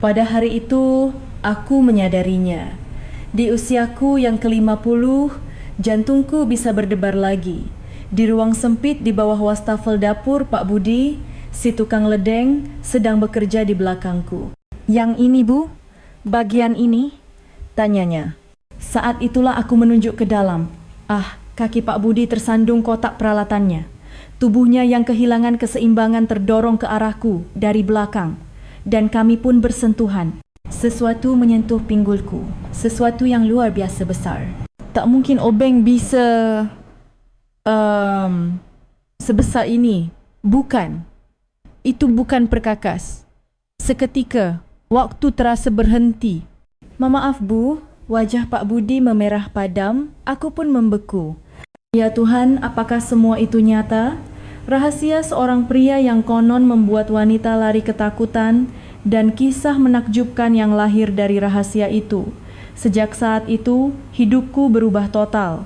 Pada hari itu, aku menyadarinya. Di usiaku yang ke-50, jantungku bisa berdebar lagi. Di ruang sempit di bawah wastafel dapur Pak Budi, si tukang ledeng sedang bekerja di belakangku. "Yang ini, Bu? Bagian ini?" tanyanya. Saat itulah aku menunjuk ke dalam. Kaki Pak Budi tersandung kotak peralatannya. Tubuhnya yang kehilangan keseimbangan terdorong ke arahku dari belakang. Dan kami pun bersentuhan. Sesuatu menyentuh pinggulku. Sesuatu yang luar biasa besar. Tak mungkin obeng bisa sebesar ini. Bukan. Itu bukan perkakas. Seketika, waktu terasa berhenti. "Maaf, Bu." Wajah Pak Budi memerah padam. Aku pun membeku. Ya Tuhan, apakah semua itu nyata? Rahasia seorang pria yang konon membuat wanita lari ketakutan dan kisah menakjubkan yang lahir dari rahasia itu. Sejak saat itu, hidupku berubah total.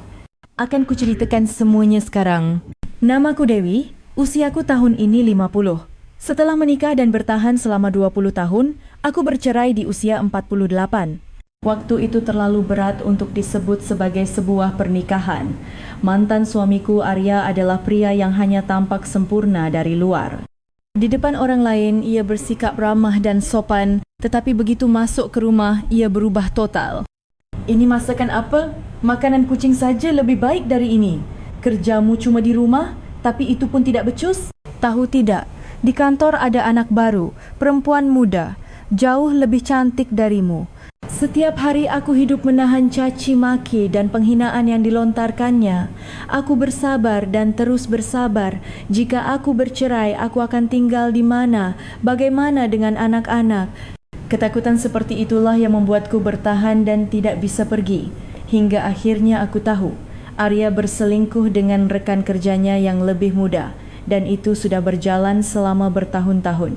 Akan kuceritakan semuanya sekarang. Namaku Dewi, usiaku tahun ini 50. Setelah menikah dan bertahan selama 20 tahun, aku bercerai di usia 48. Waktu itu terlalu berat untuk disebut sebagai sebuah pernikahan. Mantan suamiku Arya adalah pria yang hanya tampak sempurna dari luar. Di depan orang lain, ia bersikap ramah dan sopan, tetapi begitu masuk ke rumah, ia berubah total. "Ini masakan apa? Makanan kucing saja lebih baik dari ini. Kerjamu cuma di rumah, tapi itu pun tidak becus?" Tahu tidak, di kantor ada anak baru, perempuan muda, jauh lebih cantik darimu. Setiap hari aku hidup menahan caci maki dan penghinaan yang dilontarkannya. Aku bersabar dan terus bersabar. Jika aku bercerai, aku akan tinggal di mana? Bagaimana dengan anak-anak? Ketakutan seperti itulah yang membuatku bertahan dan tidak bisa pergi. Hingga akhirnya aku tahu, Arya berselingkuh dengan rekan kerjanya yang lebih muda. Dan itu sudah berjalan selama bertahun-tahun.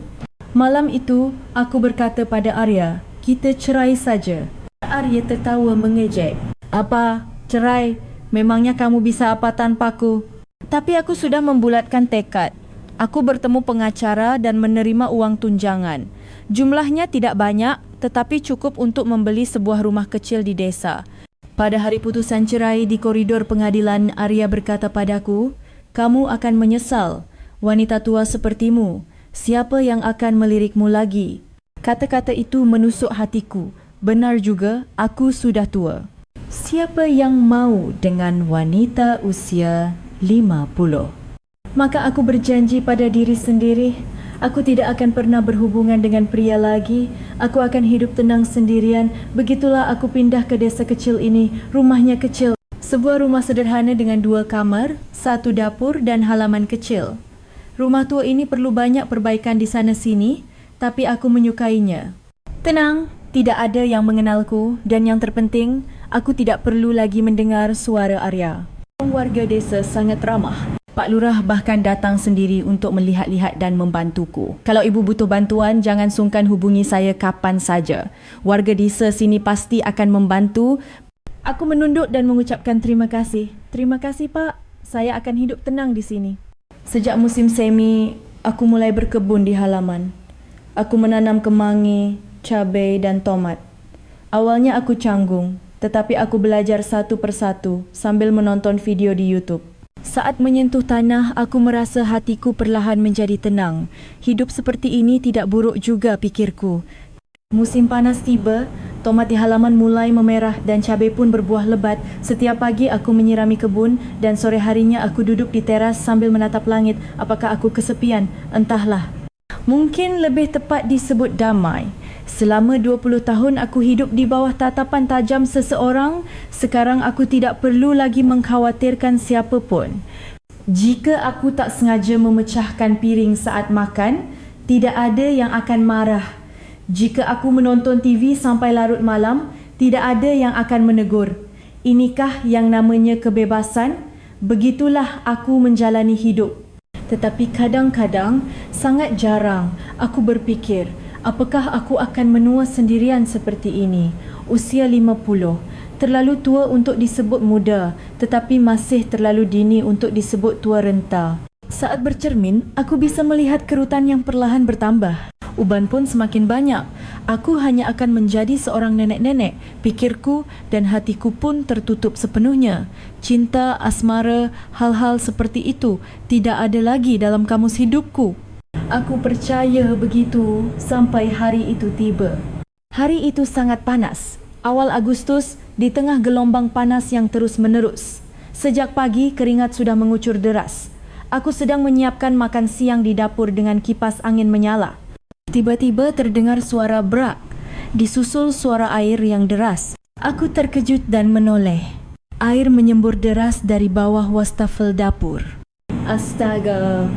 Malam itu, aku berkata pada Arya, "Kita cerai saja." Arya tertawa mengejek. "Apa? Cerai? Memangnya kamu bisa apa tanpaku?" Tapi aku sudah membulatkan tekad. Aku bertemu pengacara dan menerima uang tunjangan. Jumlahnya tidak banyak, tetapi cukup untuk membeli sebuah rumah kecil di desa. Pada hari putusan cerai di koridor pengadilan, Arya berkata padaku, "Kamu akan menyesal. Wanita tua sepertimu, siapa yang akan melirikmu lagi?" Kata-kata itu menusuk hatiku. Benar juga, aku sudah tua. Siapa yang mau dengan wanita usia 50? Maka aku berjanji pada diri sendiri, aku tidak akan pernah berhubungan dengan pria lagi. Aku akan hidup tenang sendirian. Begitulah aku pindah ke desa kecil ini. Rumahnya kecil. Sebuah rumah sederhana dengan 2 kamar, 1 dapur dan halaman kecil. Rumah tua ini perlu banyak perbaikan di sana-sini, tapi aku menyukainya. Tenang, tidak ada yang mengenalku dan yang terpenting, aku tidak perlu lagi mendengar suara Arya. Warga desa sangat ramah. Pak Lurah bahkan datang sendiri untuk melihat-lihat dan membantuku. Kalau ibu butuh bantuan, jangan sungkan hubungi saya kapan saja. Warga desa sini pasti akan membantu. Aku menunduk dan mengucapkan terima kasih. "Terima kasih, Pak. Saya akan hidup tenang di sini." Sejak musim semi, aku mulai berkebun di halaman. Aku menanam kemangi, cabai dan tomat. Awalnya aku canggung, tetapi aku belajar satu persatu sambil menonton video di YouTube. Saat menyentuh tanah, aku merasa hatiku perlahan menjadi tenang. Hidup seperti ini tidak buruk juga, pikirku. Musim panas tiba, tomat di halaman mulai memerah dan cabai pun berbuah lebat. Setiap pagi aku menyirami kebun dan sore harinya aku duduk di teras sambil menatap langit. Apakah aku kesepian? Entahlah. Mungkin lebih tepat disebut damai. Selama 20 tahun aku hidup di bawah tatapan tajam seseorang. Sekarang aku tidak perlu lagi mengkhawatirkan siapa pun. Jika aku tak sengaja memecahkan piring saat makan, tidak ada yang akan marah. Jika aku menonton TV sampai larut malam, tidak ada yang akan menegur. Inikah yang namanya kebebasan? Begitulah aku menjalani hidup. Tetapi kadang-kadang, sangat jarang, aku berfikir, apakah aku akan menua sendirian seperti ini? Usia 50, terlalu tua untuk disebut muda, tetapi masih terlalu dini untuk disebut tua renta. Saat bercermin, aku bisa melihat kerutan yang perlahan bertambah. Uban pun semakin banyak. Aku hanya akan menjadi seorang nenek-nenek. Pikirku dan hatiku pun tertutup sepenuhnya. Cinta, asmara, hal-hal seperti itu tidak ada lagi dalam kamus hidupku. Aku percaya begitu sampai hari itu tiba. Hari itu sangat panas. Awal Agustus, di tengah gelombang panas yang terus-menerus. Sejak pagi, keringat sudah mengucur deras. Aku sedang menyiapkan makan siang di dapur dengan kipas angin menyala. Tiba-tiba terdengar suara brak, disusul suara air yang deras. Aku terkejut dan menoleh. Air menyembur deras dari bawah wastafel dapur. Astaga!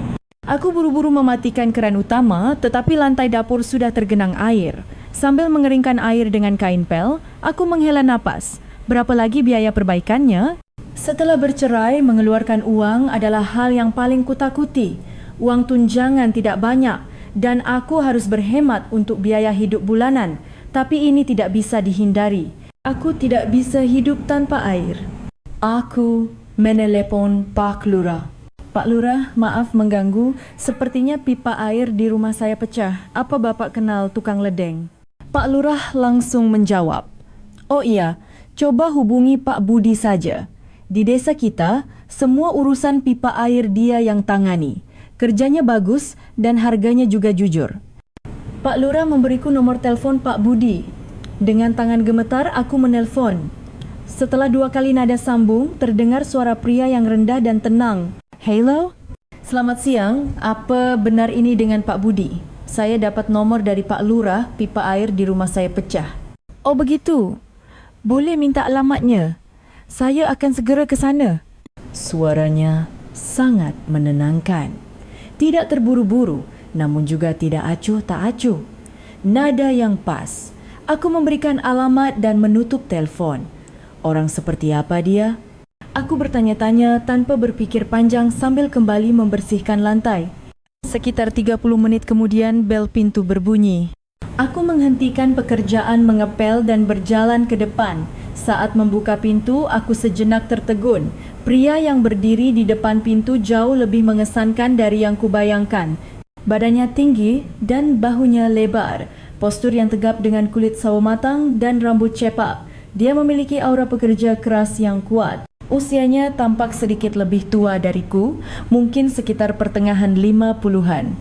Aku buru-buru mematikan keran utama, tetapi lantai dapur sudah tergenang air. Sambil mengeringkan air dengan kain pel, aku menghela napas. Berapa lagi biaya perbaikannya? Setelah bercerai, mengeluarkan uang adalah hal yang paling kutakuti. Uang tunjangan tidak banyak dan aku harus berhemat untuk biaya hidup bulanan. Tapi ini tidak bisa dihindari. Aku tidak bisa hidup tanpa air. Aku menelepon Pak Lurah. Pak Lurah, maaf mengganggu. Sepertinya pipa air di rumah saya pecah. Apa Bapak kenal tukang ledeng? Pak Lurah langsung menjawab, "Oh iya, coba hubungi Pak Budi saja. Di desa kita, semua urusan pipa air dia yang tangani. Kerjanya bagus dan harganya juga jujur." Pak Lurah memberiku nomor telepon Pak Budi. Dengan tangan gemetar, aku menelpon. Setelah 2 kali nada sambung, terdengar suara pria yang rendah dan tenang. "Hello? Selamat siang, apa benar ini dengan Pak Budi? Saya dapat nomor dari Pak Lurah, pipa air di rumah saya pecah." "Oh begitu? Boleh minta alamatnya? Saya akan segera ke sana." Suaranya sangat menenangkan. Tidak terburu-buru, namun juga tidak acuh tak acuh. Nada yang pas. Aku memberikan alamat dan menutup telefon. Orang seperti apa dia? Aku bertanya-tanya tanpa berpikir panjang sambil kembali membersihkan lantai. Sekitar 30 menit kemudian bel pintu berbunyi. Aku menghentikan pekerjaan mengepel dan berjalan ke depan. Saat membuka pintu, aku sejenak tertegun. Pria yang berdiri di depan pintu jauh lebih mengesankan dari yang kubayangkan. Badannya tinggi dan bahunya lebar. Postur yang tegap dengan kulit sawo matang dan rambut cepak. Dia memiliki aura pekerja keras yang kuat. Usianya tampak sedikit lebih tua dariku, mungkin sekitar pertengahan 50-an.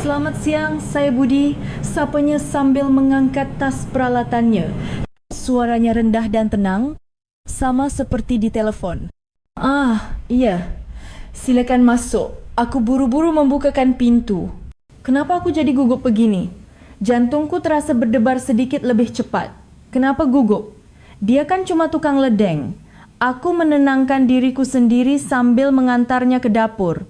"Selamat siang, saya Budi," sapanya sambil mengangkat tas peralatannya. Suaranya rendah dan tenang, sama seperti di telepon. "Ah, iya. Silakan masuk." Aku buru-buru membukakan pintu. Kenapa aku jadi gugup begini? Jantungku terasa berdebar sedikit lebih cepat. Kenapa gugup? Dia kan cuma tukang ledeng. Aku menenangkan diriku sendiri sambil mengantarnya ke dapur.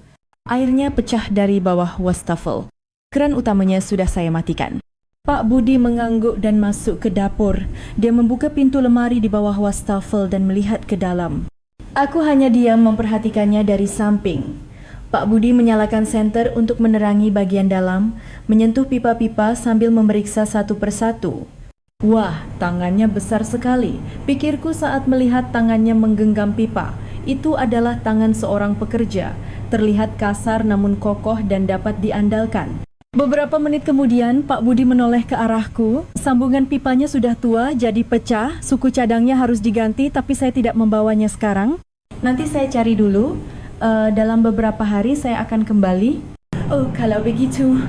Airnya pecah dari bawah wastafel. Keran utamanya sudah saya matikan. Pak Budi mengangguk dan masuk ke dapur. Dia membuka pintu lemari di bawah wastafel dan melihat ke dalam. Aku hanya diam memperhatikannya dari samping. Pak Budi menyalakan senter untuk menerangi bagian dalam, menyentuh pipa-pipa sambil memeriksa satu persatu. Wah, tangannya besar sekali. Pikirku saat melihat tangannya menggenggam pipa. Itu adalah tangan seorang pekerja. Terlihat kasar namun kokoh dan dapat diandalkan. Beberapa menit kemudian, Pak Budi menoleh ke arahku. Sambungan pipanya sudah tua, jadi pecah. Suku cadangnya harus diganti, tapi saya tidak membawanya sekarang. Nanti saya cari dulu. Dalam beberapa hari saya akan kembali. Oh, kalau begitu.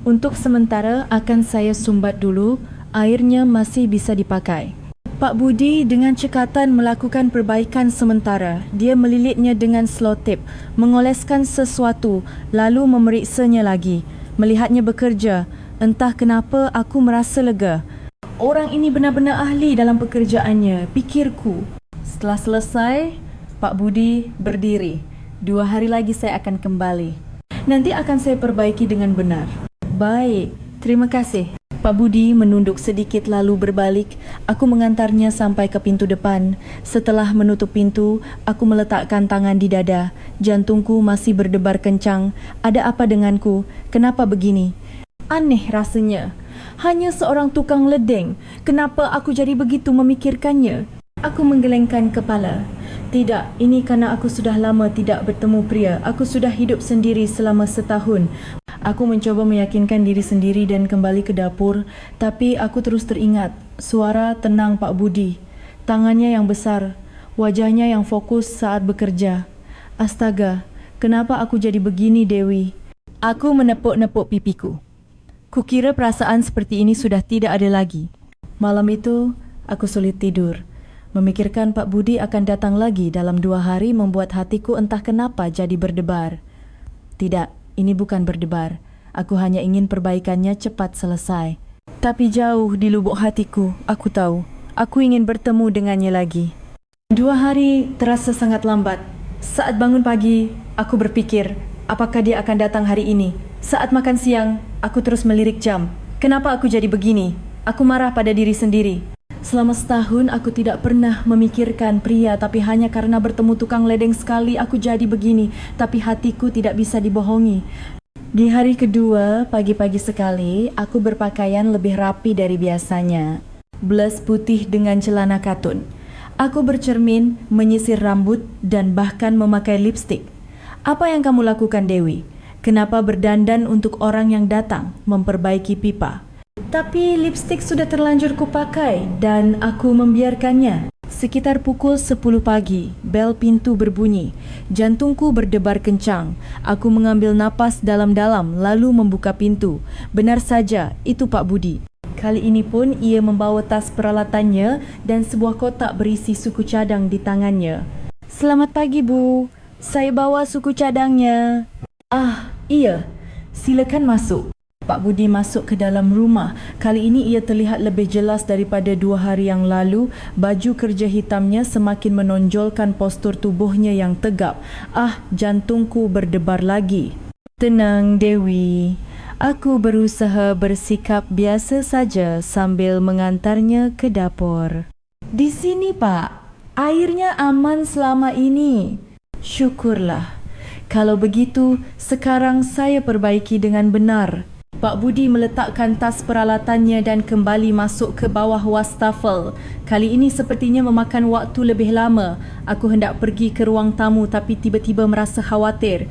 Untuk sementara akan saya sumbat dulu. Airnya masih bisa dipakai. Pak Budi dengan cekatan melakukan perbaikan sementara. Dia melilitnya dengan selotip, mengoleskan sesuatu, lalu memeriksanya lagi. Melihatnya bekerja, entah kenapa aku merasa lega. Orang ini benar-benar ahli dalam pekerjaannya, pikirku. Setelah selesai, Pak Budi berdiri. 2 hari lagi saya akan kembali. Nanti akan saya perbaiki dengan benar. Baik, terima kasih. Pak Budi menunduk sedikit lalu berbalik. Aku mengantarnya sampai ke pintu depan. Setelah menutup pintu, aku meletakkan tangan di dada. Jantungku masih berdebar kencang. Ada apa denganku? Kenapa begini? Aneh rasanya. Hanya seorang tukang ledeng. Kenapa aku jadi begitu memikirkannya? Aku menggelengkan kepala. Tidak, ini karena aku sudah lama tidak bertemu pria. Aku sudah hidup sendiri selama setahun. Aku mencoba meyakinkan diri sendiri dan kembali ke dapur, tapi aku terus teringat suara tenang Pak Budi. Tangannya yang besar, wajahnya yang fokus saat bekerja. Astaga, kenapa aku jadi begini, Dewi? Aku menepuk-nepuk pipiku. Kukira perasaan seperti ini sudah tidak ada lagi. Malam itu, aku sulit tidur. Memikirkan Pak Budi akan datang lagi dalam 2 hari membuat hatiku entah kenapa jadi berdebar. Tidak. Ini bukan berdebar. Aku hanya ingin perbaikannya cepat selesai. Tapi jauh di lubuk hatiku, aku tahu. Aku ingin bertemu dengannya lagi. 2 hari terasa sangat lambat. Saat bangun pagi, aku berpikir, apakah dia akan datang hari ini? Saat makan siang, aku terus melirik jam. Kenapa aku jadi begini? Aku marah pada diri sendiri. Selama setahun aku tidak pernah memikirkan pria, tapi hanya karena bertemu tukang ledeng sekali aku jadi begini. Tapi hatiku tidak bisa dibohongi. Di hari kedua, pagi-pagi sekali, aku berpakaian lebih rapi dari biasanya. Blus putih dengan celana katun. Aku bercermin, menyisir rambut dan bahkan memakai lipstik. Apa yang kamu lakukan, Dewi? Kenapa berdandan untuk orang yang datang memperbaiki pipa? Tapi lipstik sudah terlanjur kupakai dan aku membiarkannya. Sekitar pukul 10 pagi, bel pintu berbunyi. Jantungku berdebar kencang. Aku mengambil napas dalam-dalam lalu membuka pintu. Benar saja, itu Pak Budi. Kali ini pun ia membawa tas peralatannya dan sebuah kotak berisi suku cadang di tangannya. Selamat pagi, Bu. Saya bawa suku cadangnya. Ah, iya. Silakan masuk. Pak Budi masuk ke dalam rumah. Kali ini ia terlihat lebih jelas daripada 2 hari yang lalu. Baju kerja hitamnya semakin menonjolkan postur tubuhnya yang tegap. Ah, jantungku berdebar lagi. Tenang, Dewi. Aku berusaha bersikap biasa saja sambil mengantarnya ke dapur. Di sini, Pak. Airnya aman selama ini. Syukurlah. Kalau begitu, sekarang saya perbaiki dengan benar. Pak Budi meletakkan tas peralatannya dan kembali masuk ke bawah wastafel. Kali ini sepertinya memakan waktu lebih lama. Aku hendak pergi ke ruang tamu tapi tiba-tiba merasa khawatir.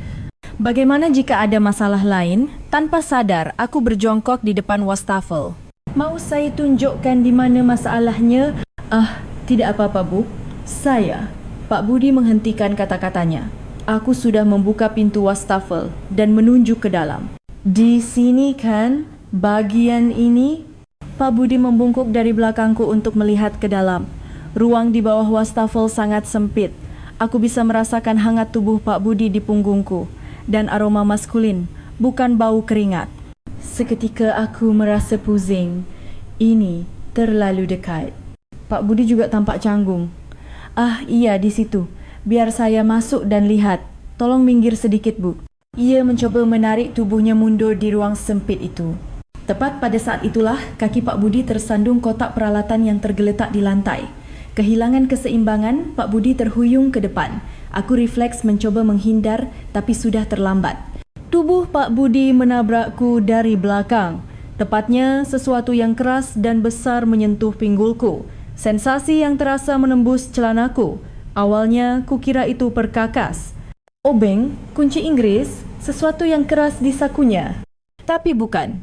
Bagaimana jika ada masalah lain? Tanpa sadar, aku berjongkok di depan wastafel. Mau saya tunjukkan di mana masalahnya? Ah, tidak apa-apa, Bu. Saya. Pak Budi menghentikan kata-katanya. Aku sudah membuka pintu wastafel dan menunjuk ke dalam. Di sini kan, bagian ini? Pak Budi membungkuk dari belakangku untuk melihat ke dalam. Ruang di bawah wastafel sangat sempit. Aku bisa merasakan hangat tubuh Pak Budi di punggungku dan aroma maskulin, bukan bau keringat. Seketika aku merasa pusing. Ini terlalu dekat. Pak Budi juga tampak canggung. Ah, iya di situ. Biar saya masuk dan lihat. Tolong minggir sedikit, Bu. Ia mencoba menarik tubuhnya mundur di ruang sempit itu. Tepat pada saat itulah, kaki Pak Budi tersandung kotak peralatan yang tergeletak di lantai. Kehilangan keseimbangan, Pak Budi terhuyung ke depan. Aku refleks mencoba menghindar, tapi sudah terlambat. Tubuh Pak Budi menabrakku dari belakang. Tepatnya, sesuatu yang keras dan besar menyentuh pinggulku. Sensasi yang terasa menembus celanaku. Awalnya, kukira itu perkakas. Obeng, kunci Inggris, sesuatu yang keras di sakunya. Tapi bukan.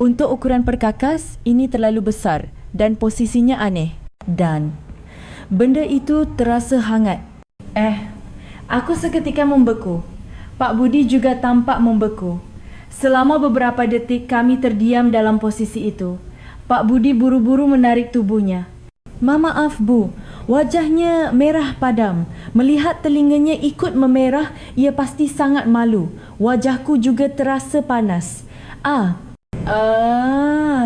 Untuk ukuran perkakas, ini terlalu besar dan posisinya aneh. Dan benda itu terasa hangat. Aku seketika membeku. Pak Budi juga tampak membeku. Selama beberapa detik kami terdiam dalam posisi itu. Pak Budi buru-buru menarik tubuhnya. Maaf, Bu. Wajahnya merah padam. Melihat telinganya ikut memerah, ia pasti sangat malu. Wajahku juga terasa panas.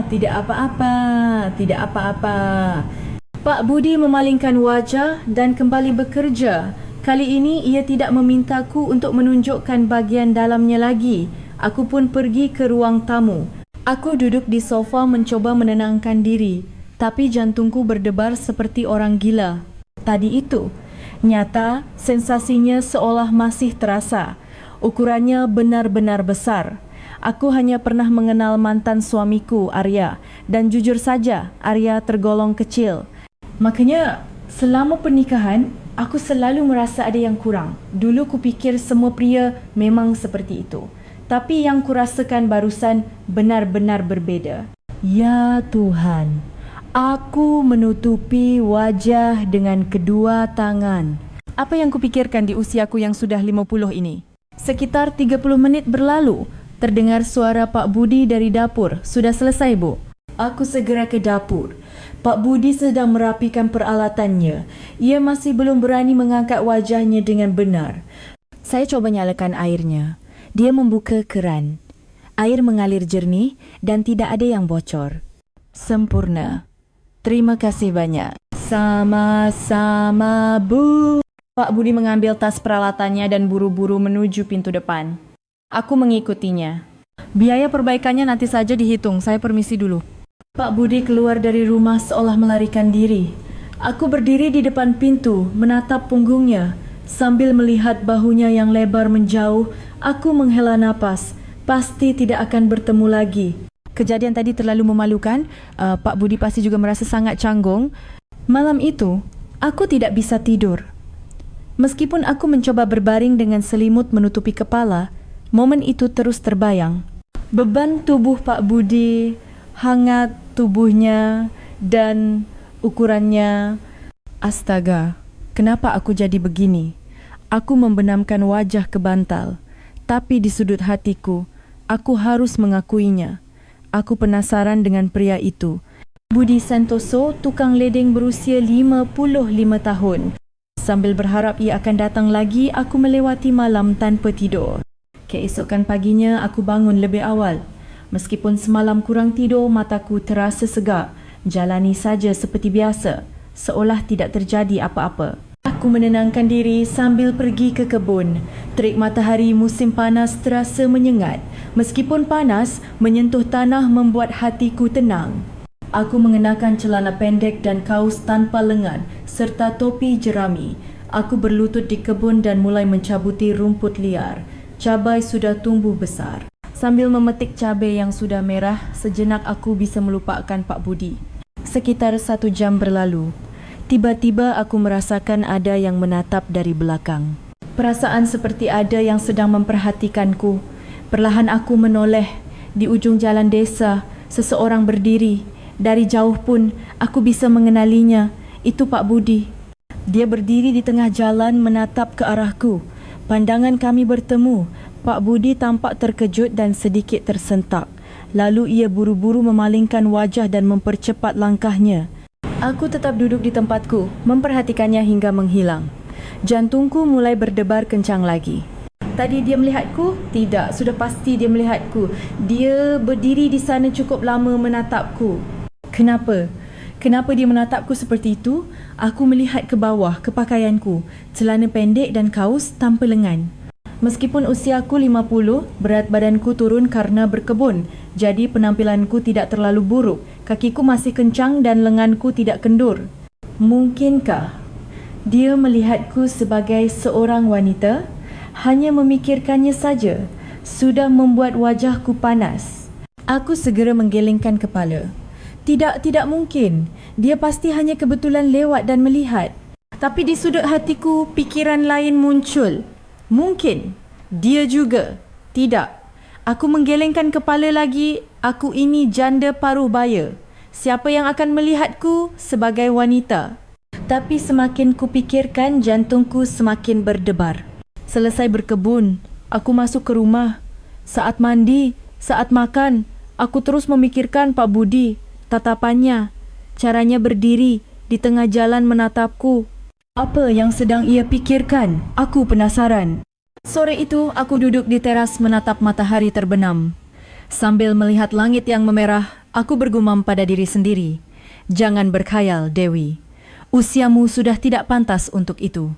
Tidak apa-apa. Tidak apa-apa. Pak Budi memalingkan wajah dan kembali bekerja. Kali ini ia tidak memintaku untuk menunjukkan bahagian dalamnya lagi. Aku pun pergi ke ruang tamu. Aku duduk di sofa mencoba menenangkan diri. Tapi jantungku berdebar seperti orang gila. Tadi itu, nyata sensasinya seolah masih terasa. Ukurannya benar-benar besar. Aku hanya pernah mengenal mantan suamiku, Arya. Dan jujur saja, Arya tergolong kecil. Makanya, selama pernikahan, aku selalu merasa ada yang kurang. Dulu kupikir semua pria memang seperti itu. Tapi yang kurasakan barusan benar-benar berbeza. Ya Tuhan, aku menutupi wajah dengan kedua tangan. Apa yang kupikirkan di usiaku yang sudah 50 ini? Sekitar 30 menit berlalu, terdengar suara Pak Budi dari dapur. Sudah selesai, Bu? Aku segera ke dapur. Pak Budi sedang merapikan peralatannya. Ia masih belum berani mengangkat wajahnya dengan benar. Saya coba nyalakan airnya. Dia membuka keran. Air mengalir jernih dan tidak ada yang bocor. Sempurna. Terima kasih banyak. Sama-sama, Bu. Pak Budi mengambil tas peralatannya dan buru-buru menuju pintu depan. Aku mengikutinya. Biaya perbaikannya nanti saja dihitung. Saya permisi dulu. Pak Budi keluar dari rumah seolah melarikan diri. Aku berdiri di depan pintu, menatap punggungnya. Sambil melihat bahunya yang lebar menjauh, aku menghela napas. Pasti tidak akan bertemu lagi. Kejadian tadi terlalu memalukan. Pak Budi pasti juga merasa sangat canggung. Malam itu, aku tidak bisa tidur. Meskipun aku mencoba berbaring dengan selimut menutupi kepala, momen itu terus terbayang. Beban tubuh Pak Budi, hangat tubuhnya, dan ukurannya. Astaga, kenapa aku jadi begini? Aku membenamkan wajah ke bantal, tapi di sudut hatiku, aku harus mengakuinya. Aku penasaran dengan pria itu. Budi Santoso, tukang ledeng berusia 55 tahun. Sambil berharap ia akan datang lagi, aku melewati malam tanpa tidur. Keesokan paginya, aku bangun lebih awal. Meskipun semalam kurang tidur, mataku terasa segar. Jalani saja seperti biasa, seolah tidak terjadi apa-apa. Aku menenangkan diri sambil pergi ke kebun. Terik matahari musim panas terasa menyengat. Meskipun panas, menyentuh tanah membuat hatiku tenang. Aku mengenakan celana pendek dan kaus tanpa lengan serta topi jerami. Aku berlutut di kebun dan mulai mencabuti rumput liar. Cabai sudah tumbuh besar. Sambil memetik cabai yang sudah merah, sejenak aku bisa melupakan Pak Budi. Sekitar 1 jam berlalu. Tiba-tiba aku merasakan ada yang menatap dari belakang. Perasaan seperti ada yang sedang memperhatikanku. Perlahan aku menoleh. Di ujung jalan desa, seseorang berdiri. Dari jauh pun, aku bisa mengenalinya. Itu Pak Budi. Dia berdiri di tengah jalan menatap ke arahku. Pandangan kami bertemu. Pak Budi tampak terkejut dan sedikit tersentak. Lalu ia buru-buru memalingkan wajah dan mempercepat langkahnya. Aku tetap duduk di tempatku, memperhatikannya hingga menghilang. Jantungku mulai berdebar kencang lagi. Tadi dia melihatku? Tidak, sudah pasti dia melihatku. Dia berdiri di sana cukup lama menatapku. Kenapa? Kenapa dia menatapku seperti itu? Aku melihat ke bawah, ke pakaianku, celana pendek dan kaus tanpa lengan. Meskipun usiaku 50, berat badanku turun karena berkebun. Jadi penampilanku tidak terlalu buruk. Kakiku masih kencang dan lenganku tidak kendur. Mungkinkah dia melihatku sebagai seorang wanita? Hanya memikirkannya saja sudah membuat wajahku panas. Aku segera menggelengkan kepala. Tidak mungkin. Dia pasti hanya kebetulan lewat dan melihat. Tapi di sudut hatiku, pikiran lain muncul. Mungkin dia juga. Tidak. Aku menggelengkan kepala lagi. Aku ini janda paruh baya. Siapa yang akan melihatku sebagai wanita? Tapi semakin kupikirkan, jantungku semakin berdebar. Selesai berkebun, aku masuk ke rumah. Saat mandi, saat makan, aku terus memikirkan Pak Budi. Tatapannya, caranya berdiri di tengah jalan menatapku. Apa yang sedang ia pikirkan? Aku penasaran. Sore itu, aku duduk di teras menatap matahari terbenam. Sambil melihat langit yang memerah, aku bergumam pada diri sendiri. Jangan berkhayal, Dewi. Usiamu sudah tidak pantas untuk itu.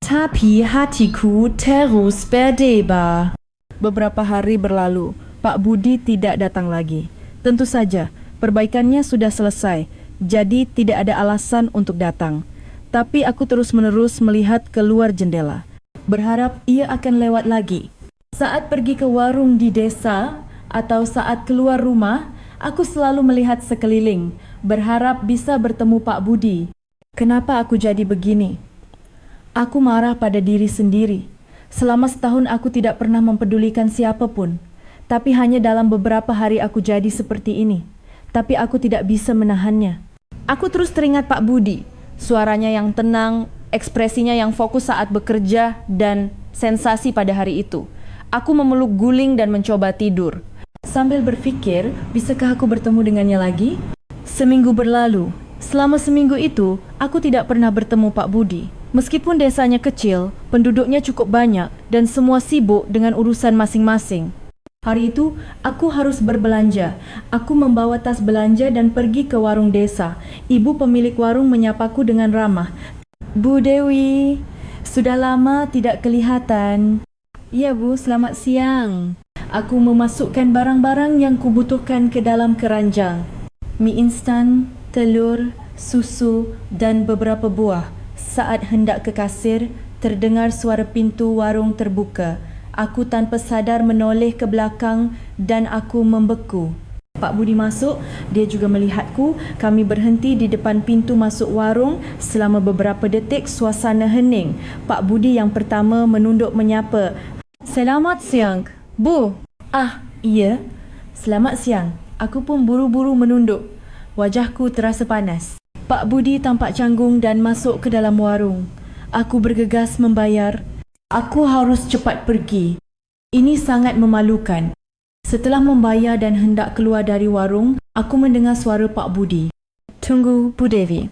Tapi hatiku terus berdebar. Beberapa hari berlalu, Pak Budi tidak datang lagi. Tentu saja, perbaikannya sudah selesai, jadi tidak ada alasan untuk datang. Tapi aku terus-menerus melihat keluar jendela, berharap ia akan lewat lagi. Saat pergi ke warung di desa atau saat keluar rumah, aku selalu melihat sekeliling, berharap bisa bertemu Pak Budi. Kenapa aku jadi begini? Aku marah pada diri sendiri. Selama setahun aku tidak pernah mempedulikan siapapun. Tapi hanya dalam beberapa hari aku jadi seperti ini. Tapi aku tidak bisa menahannya. Aku terus teringat Pak Budi. Suaranya yang tenang, ekspresinya yang fokus saat bekerja, dan sensasi pada hari itu. Aku memeluk guling dan mencoba tidur. Sambil berfikir, bisakah aku bertemu dengannya lagi? Seminggu berlalu. Selama seminggu itu, aku tidak pernah bertemu Pak Budi. Meskipun desanya kecil, penduduknya cukup banyak dan semua sibuk dengan urusan masing-masing. Hari itu, aku harus berbelanja. Aku membawa tas belanja dan pergi ke warung desa. Ibu pemilik warung menyapaku dengan ramah. Bu Dewi, sudah lama tidak kelihatan. Ya Bu, selamat siang. Aku memasukkan barang-barang yang kubutuhkan ke dalam keranjang. Mie instan, telur, susu dan beberapa buah. Saat hendak ke kasir, terdengar suara pintu warung terbuka. Aku tanpa sadar menoleh ke belakang dan aku membeku. Pak Budi masuk, dia juga melihatku. Kami berhenti di depan pintu masuk warung. Selama beberapa detik suasana hening. Pak Budi yang pertama menunduk menyapa. Selamat siang, Bu. Ah, iya. Selamat siang. Aku pun buru-buru menunduk. Wajahku terasa panas. Pak Budi tampak canggung dan masuk ke dalam warung. Aku bergegas membayar. Aku harus cepat pergi. Ini sangat memalukan. Setelah membayar dan hendak keluar dari warung, aku mendengar suara Pak Budi. Tunggu, Bu Devi.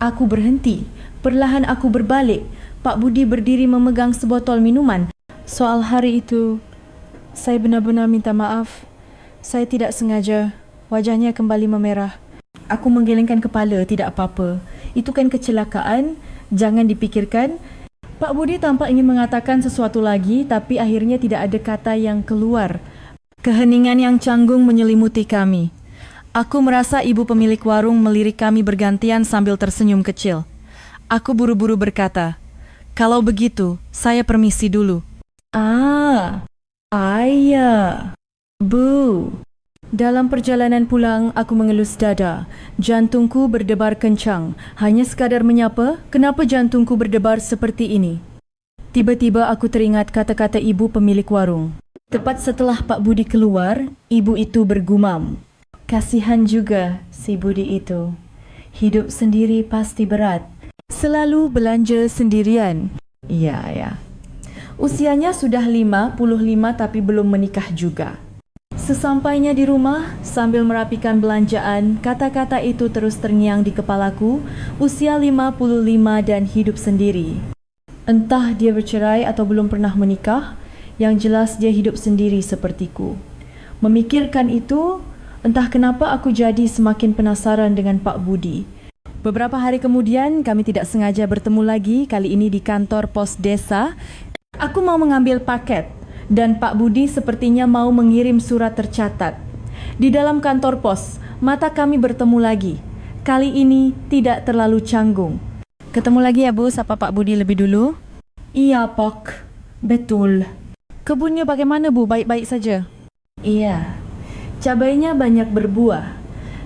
Aku berhenti. Perlahan aku berbalik. Pak Budi berdiri memegang sebotol minuman. Soal hari itu, saya benar-benar minta maaf. Saya tidak sengaja. Wajahnya kembali memerah. Aku menggelengkan kepala, tidak apa-apa. Itu kan kecelakaan, jangan dipikirkan. Pak Budi tampak ingin mengatakan sesuatu lagi, tapi akhirnya tidak ada kata yang keluar. Keheningan yang canggung menyelimuti kami. Aku merasa ibu pemilik warung melirik kami bergantian sambil tersenyum kecil. Aku buru-buru berkata, kalau begitu, saya permisi dulu. Ayah, Bu. Dalam perjalanan pulang, aku mengelus dada. Jantungku berdebar kencang. Hanya sekadar menyapa, kenapa jantungku berdebar seperti ini? Tiba-tiba aku teringat kata-kata ibu pemilik warung. Tepat setelah Pak Budi keluar, ibu itu bergumam. Kasihan juga si Budi itu. Hidup sendiri pasti berat. Selalu belanja sendirian. Ya. Usianya sudah 55 tapi belum menikah juga. Sesampainya di rumah, sambil merapikan belanjaan, kata-kata itu terus terngiang di kepalaku, usia 55 dan hidup sendiri. Entah dia bercerai atau belum pernah menikah, yang jelas dia hidup sendiri sepertiku. Memikirkan itu, entah kenapa aku jadi semakin penasaran dengan Pak Budi. Beberapa hari kemudian, kami tidak sengaja bertemu lagi, kali ini di kantor pos desa. Aku mau mengambil paket. Dan Pak Budi sepertinya mau mengirim surat tercatat. Di dalam kantor pos, mata kami bertemu lagi. Kali ini tidak terlalu canggung. Ketemu lagi ya Bu, sapa Pak Budi lebih dulu. Iya Pak, betul. Kebunnya bagaimana Bu, baik-baik saja? Iya, cabainya banyak berbuah.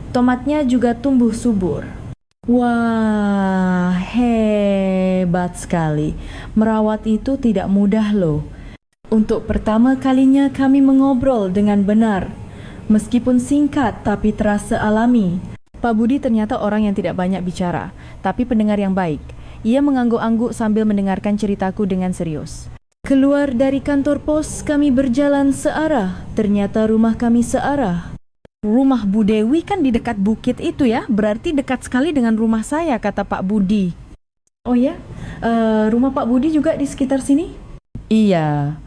Tomatnya juga tumbuh subur. Wah, hebat sekali. Merawat itu tidak mudah loh. Untuk pertama kalinya kami mengobrol dengan benar. Meskipun singkat tapi terasa alami. Pak Budi ternyata orang yang tidak banyak bicara, tapi pendengar yang baik. Ia mengangguk-angguk sambil mendengarkan ceritaku dengan serius. Keluar dari kantor pos, kami berjalan searah. Ternyata rumah kami searah. Rumah Bu Dewi kan di dekat bukit itu ya, berarti dekat sekali dengan rumah saya, kata Pak Budi. Oh ya, rumah Pak Budi juga di sekitar sini? Iya.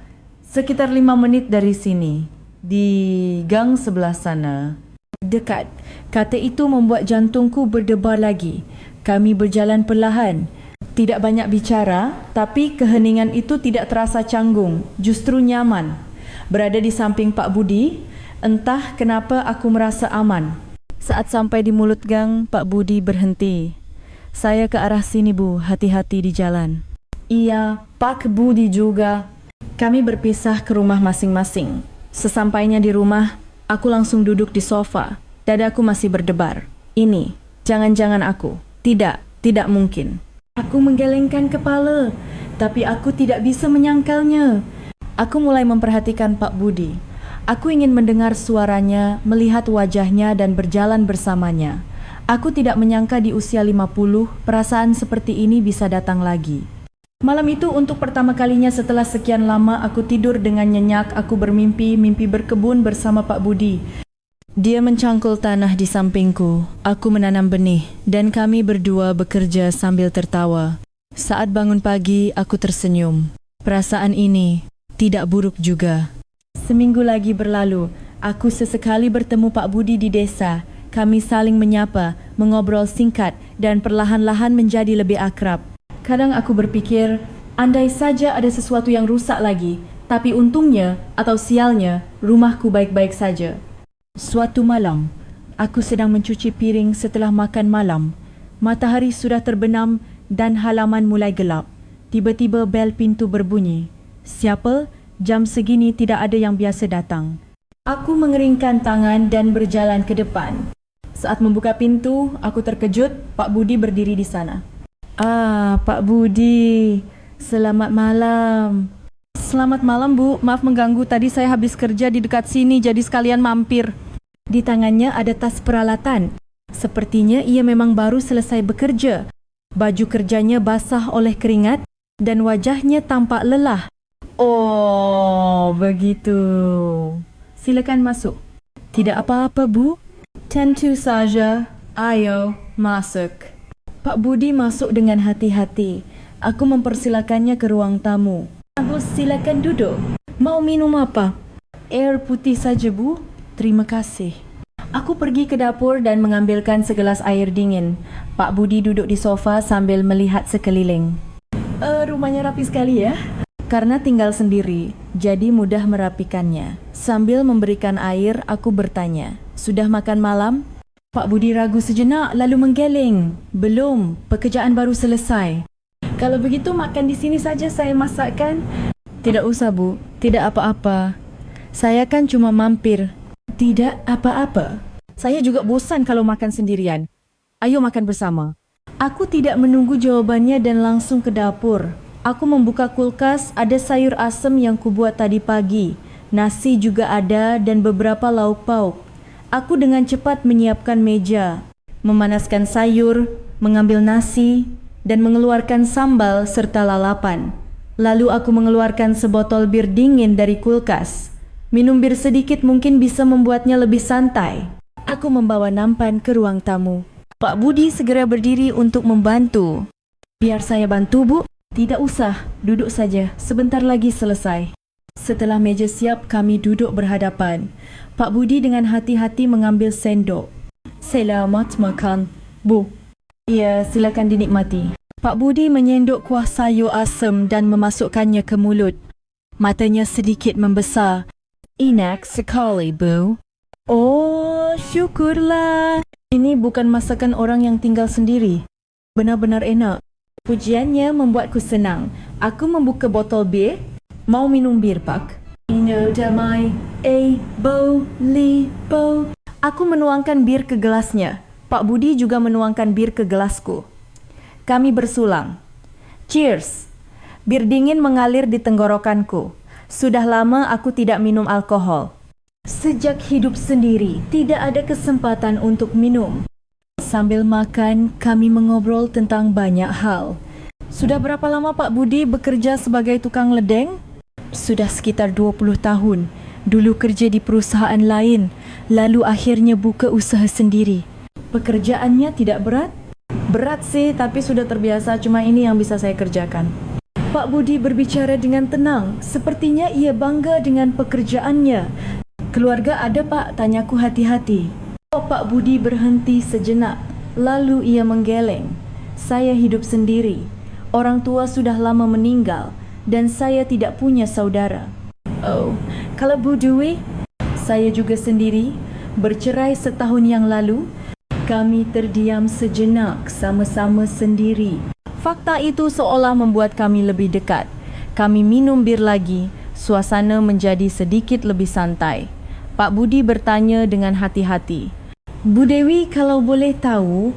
Sekitar 5 menit dari sini, di gang sebelah sana. Dekat. Kata itu membuat jantungku berdebar lagi. Kami berjalan perlahan. Tidak banyak bicara, tapi keheningan itu tidak terasa canggung, justru nyaman. Berada di samping Pak Budi, entah kenapa aku merasa aman. Saat sampai di mulut gang, Pak Budi berhenti. Saya ke arah sini Bu, hati-hati di jalan. Iya, Pak Budi juga. Kami berpisah ke rumah masing-masing. Sesampainya di rumah, aku langsung duduk di sofa. Dadaku masih berdebar. Ini, jangan-jangan aku. Tidak mungkin. Aku menggelengkan kepala, tapi aku tidak bisa menyangkalnya. Aku mulai memperhatikan Pak Budi. Aku ingin mendengar suaranya, melihat wajahnya dan berjalan bersamanya. Aku tidak menyangka di usia 50, perasaan seperti ini bisa datang lagi. Malam itu untuk pertama kalinya setelah sekian lama aku tidur dengan nyenyak. Aku bermimpi berkebun bersama Pak Budi. Dia mencangkul tanah di sampingku. Aku menanam benih dan kami berdua bekerja sambil tertawa. Saat bangun pagi, aku tersenyum. Perasaan ini tidak buruk juga. Seminggu lagi berlalu, aku sesekali bertemu Pak Budi di desa. Kami saling menyapa, mengobrol singkat dan perlahan-lahan menjadi lebih akrab. Kadang aku berpikir, andai saja ada sesuatu yang rusak lagi, tapi untungnya atau sialnya, rumahku baik-baik saja. Suatu malam, aku sedang mencuci piring setelah makan malam. Matahari sudah terbenam dan halaman mulai gelap. Tiba-tiba bel pintu berbunyi. Siapa? Jam segini tidak ada yang biasa datang. Aku mengeringkan tangan dan berjalan ke depan. Saat membuka pintu, aku terkejut Pak Budi berdiri di sana. Pak Budi. Selamat malam. Selamat malam, Bu. Maaf mengganggu. Tadi saya habis kerja di dekat sini, jadi sekalian mampir. Di tangannya ada tas peralatan. Sepertinya ia memang baru selesai bekerja. Baju kerjanya basah oleh keringat dan wajahnya tampak lelah. Oh, begitu. Silakan masuk. Tidak apa-apa, Bu. Tentu saja. Ayo, masuk. Pak Budi masuk dengan hati-hati. Aku mempersilakannya ke ruang tamu. Bu, silakan duduk. Mau minum apa? Air putih saja, Bu. Terima kasih. Aku pergi ke dapur dan mengambilkan segelas air dingin. Pak Budi duduk di sofa sambil melihat sekeliling. Rumahnya rapi sekali ya? Karena tinggal sendiri, jadi mudah merapikannya. Sambil memberikan air, aku bertanya, sudah makan malam? Pak Budi ragu sejenak lalu menggeleng. Belum, pekerjaan baru selesai. Kalau begitu makan di sini saja, saya masakkan. Tidak usah, Bu. Tidak apa-apa. Saya kan cuma mampir. Tidak apa-apa. Saya juga bosan kalau makan sendirian. Ayo makan bersama. Aku tidak menunggu jawabannya dan langsung ke dapur. Aku membuka kulkas, ada sayur asam yang kubuat tadi pagi. Nasi juga ada dan beberapa lauk pauk. Aku dengan cepat menyiapkan meja, memanaskan sayur, mengambil nasi, dan mengeluarkan sambal serta lalapan. Lalu aku mengeluarkan sebotol bir dingin dari kulkas. Minum bir sedikit mungkin bisa membuatnya lebih santai. Aku membawa nampan ke ruang tamu. Pak Budi segera berdiri untuk membantu. Biar saya bantu, Bu. Tidak usah, duduk saja. Sebentar lagi selesai. Setelah meja siap, kami duduk berhadapan. Pak Budi dengan hati-hati mengambil sendok. Selamat makan, Bu. Ya, silakan dinikmati. Pak Budi menyendok kuah sayur asam dan memasukkannya ke mulut. Matanya sedikit membesar. Enak sekali, Bu. Oh, syukurlah. Ini bukan masakan orang yang tinggal sendiri. Benar-benar enak. Pujiannya membuatku senang. Aku membuka botol bir. Mau minum bir, Pak? Ino damai, boleh, bo. Aku menuangkan bir ke gelasnya. Pak Budi juga menuangkan bir ke gelasku. Kami bersulang. Cheers. Bir dingin mengalir di tenggorokanku. Sudah lama aku tidak minum alkohol. Sejak hidup sendiri, tidak ada kesempatan untuk minum. Sambil makan, kami mengobrol tentang banyak hal. Sudah berapa lama Pak Budi bekerja sebagai tukang ledeng? Sudah sekitar 20 tahun. Dulu kerja di perusahaan lain, lalu akhirnya buka usaha sendiri. Pekerjaannya tidak berat? Berat sih, tapi sudah terbiasa, cuma ini yang bisa saya kerjakan. Pak Budi berbicara dengan tenang, sepertinya ia bangga dengan pekerjaannya. Keluarga ada, Pak? Tanyaku hati-hati. Pak Budi berhenti sejenak, lalu ia menggeleng. Saya hidup sendiri. Orang tua sudah lama meninggal dan saya tidak punya saudara. Oh, kalau Bu Dwi? Saya juga sendiri, bercerai setahun yang lalu. Kami terdiam sejenak sama-sama sendiri. Fakta itu seolah membuat kami lebih dekat. Kami minum bir lagi, suasana menjadi sedikit lebih santai. Pak Budi bertanya dengan hati-hati. Bu Dewi, kalau boleh tahu,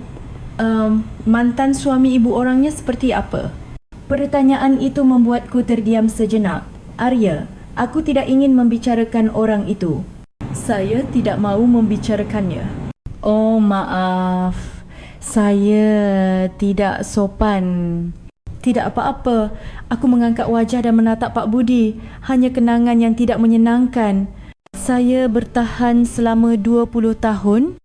mantan suami ibu orangnya seperti apa? Pertanyaan itu membuatku terdiam sejenak. Arya, Aku tidak ingin membicarakan orang itu. Saya tidak mahu membicarakannya. Oh, maaf. Saya tidak sopan. Tidak apa-apa. Aku mengangkat wajah dan menatap Pak Budi. Hanya kenangan yang tidak menyenangkan. Saya bertahan selama 20 tahun,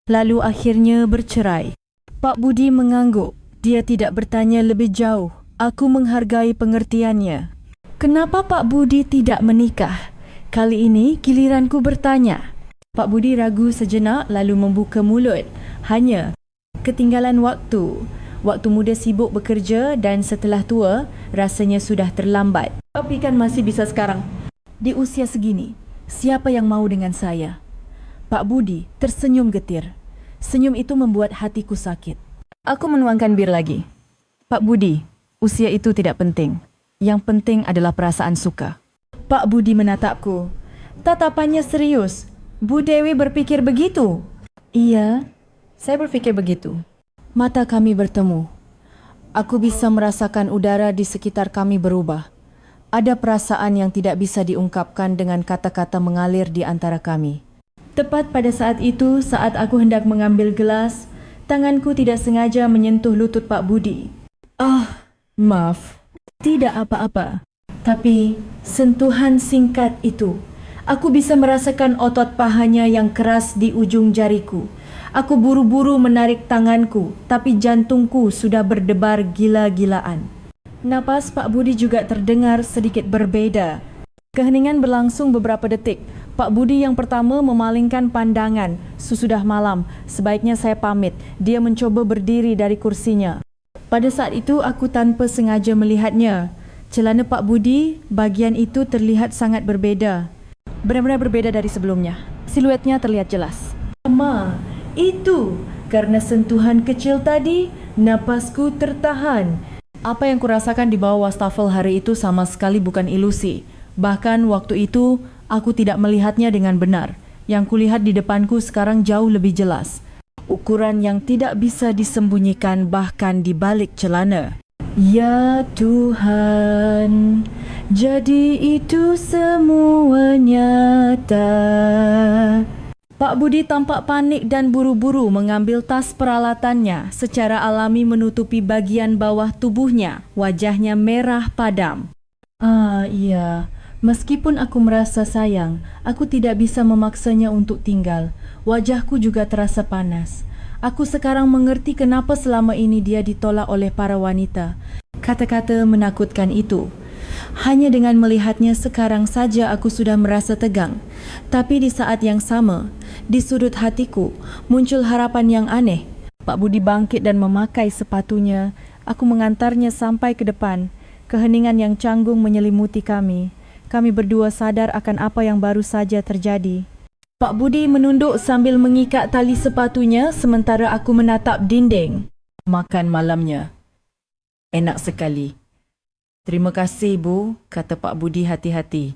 lalu akhirnya bercerai. Pak Budi mengangguk. Dia tidak bertanya lebih jauh. Aku menghargai pengertiannya. Kenapa Pak Budi tidak menikah? Kali ini giliranku bertanya. Pak Budi ragu sejenak lalu membuka mulut. Hanya ketinggalan waktu. Waktu muda sibuk bekerja dan setelah tua, rasanya sudah terlambat. Tapi kan masih bisa sekarang. Di usia segini, siapa yang mau dengan saya? Pak Budi tersenyum getir. Senyum itu membuat hatiku sakit. Aku menuangkan bir lagi. Pak Budi, usia itu tidak penting. Yang penting adalah perasaan suka. Pak Budi menatapku. Tatapannya serius. Bu Dewi berpikir begitu? Iya, saya berpikir begitu. Mata kami bertemu. Aku bisa merasakan udara di sekitar kami berubah. Ada perasaan yang tidak bisa diungkapkan dengan kata-kata mengalir di antara kami. Tepat pada saat itu, saat aku hendak mengambil gelas, tanganku tidak sengaja menyentuh lutut Pak Budi. Maaf. Tidak apa-apa. Tapi, sentuhan singkat itu, aku bisa merasakan otot pahanya yang keras di ujung jariku. Aku buru-buru menarik tanganku, tapi jantungku sudah berdebar gila-gilaan. Napas Pak Budi juga terdengar sedikit berbeda. Keheningan berlangsung beberapa detik. Pak Budi yang pertama memalingkan pandangan. Sesudah malam, sebaiknya saya pamit. Dia mencoba berdiri dari kursinya. Pada saat itu aku tanpa sengaja melihatnya. Celana Pak Budi, bagian itu terlihat sangat berbeda. Benar-benar berbeda dari sebelumnya. Siluetnya terlihat jelas. Ma, itu karena sentuhan kecil tadi, napasku tertahan. Apa yang kurasakan di bawah wastafel hari itu sama sekali bukan ilusi. Bahkan waktu itu, aku tidak melihatnya dengan benar. Yang kulihat di depanku sekarang jauh lebih jelas. Ukuran yang tidak bisa disembunyikan bahkan di balik celana. Ya Tuhan, jadi itu semua nyata. Pak Budi tampak panik dan buru-buru mengambil tas peralatannya. Secara alami menutupi bagian bawah tubuhnya. Wajahnya merah padam. Iya. Meskipun aku merasa sayang, aku tidak bisa memaksanya untuk tinggal. Wajahku juga terasa panas. Aku sekarang mengerti kenapa selama ini dia ditolak oleh para wanita. Kata-kata menakutkan itu. Hanya dengan melihatnya sekarang saja aku sudah merasa tegang. Tapi di saat yang sama, di sudut hatiku, muncul harapan yang aneh. Pak Budi bangkit dan memakai sepatunya. Aku mengantarnya sampai ke depan. Keheningan yang canggung menyelimuti kami. Kami berdua sadar akan apa yang baru saja terjadi. Pak Budi menunduk sambil mengikat tali sepatunya sementara aku menatap dinding. Makan malamnya. Enak sekali. Terima kasih, Bu, kata Pak Budi hati-hati.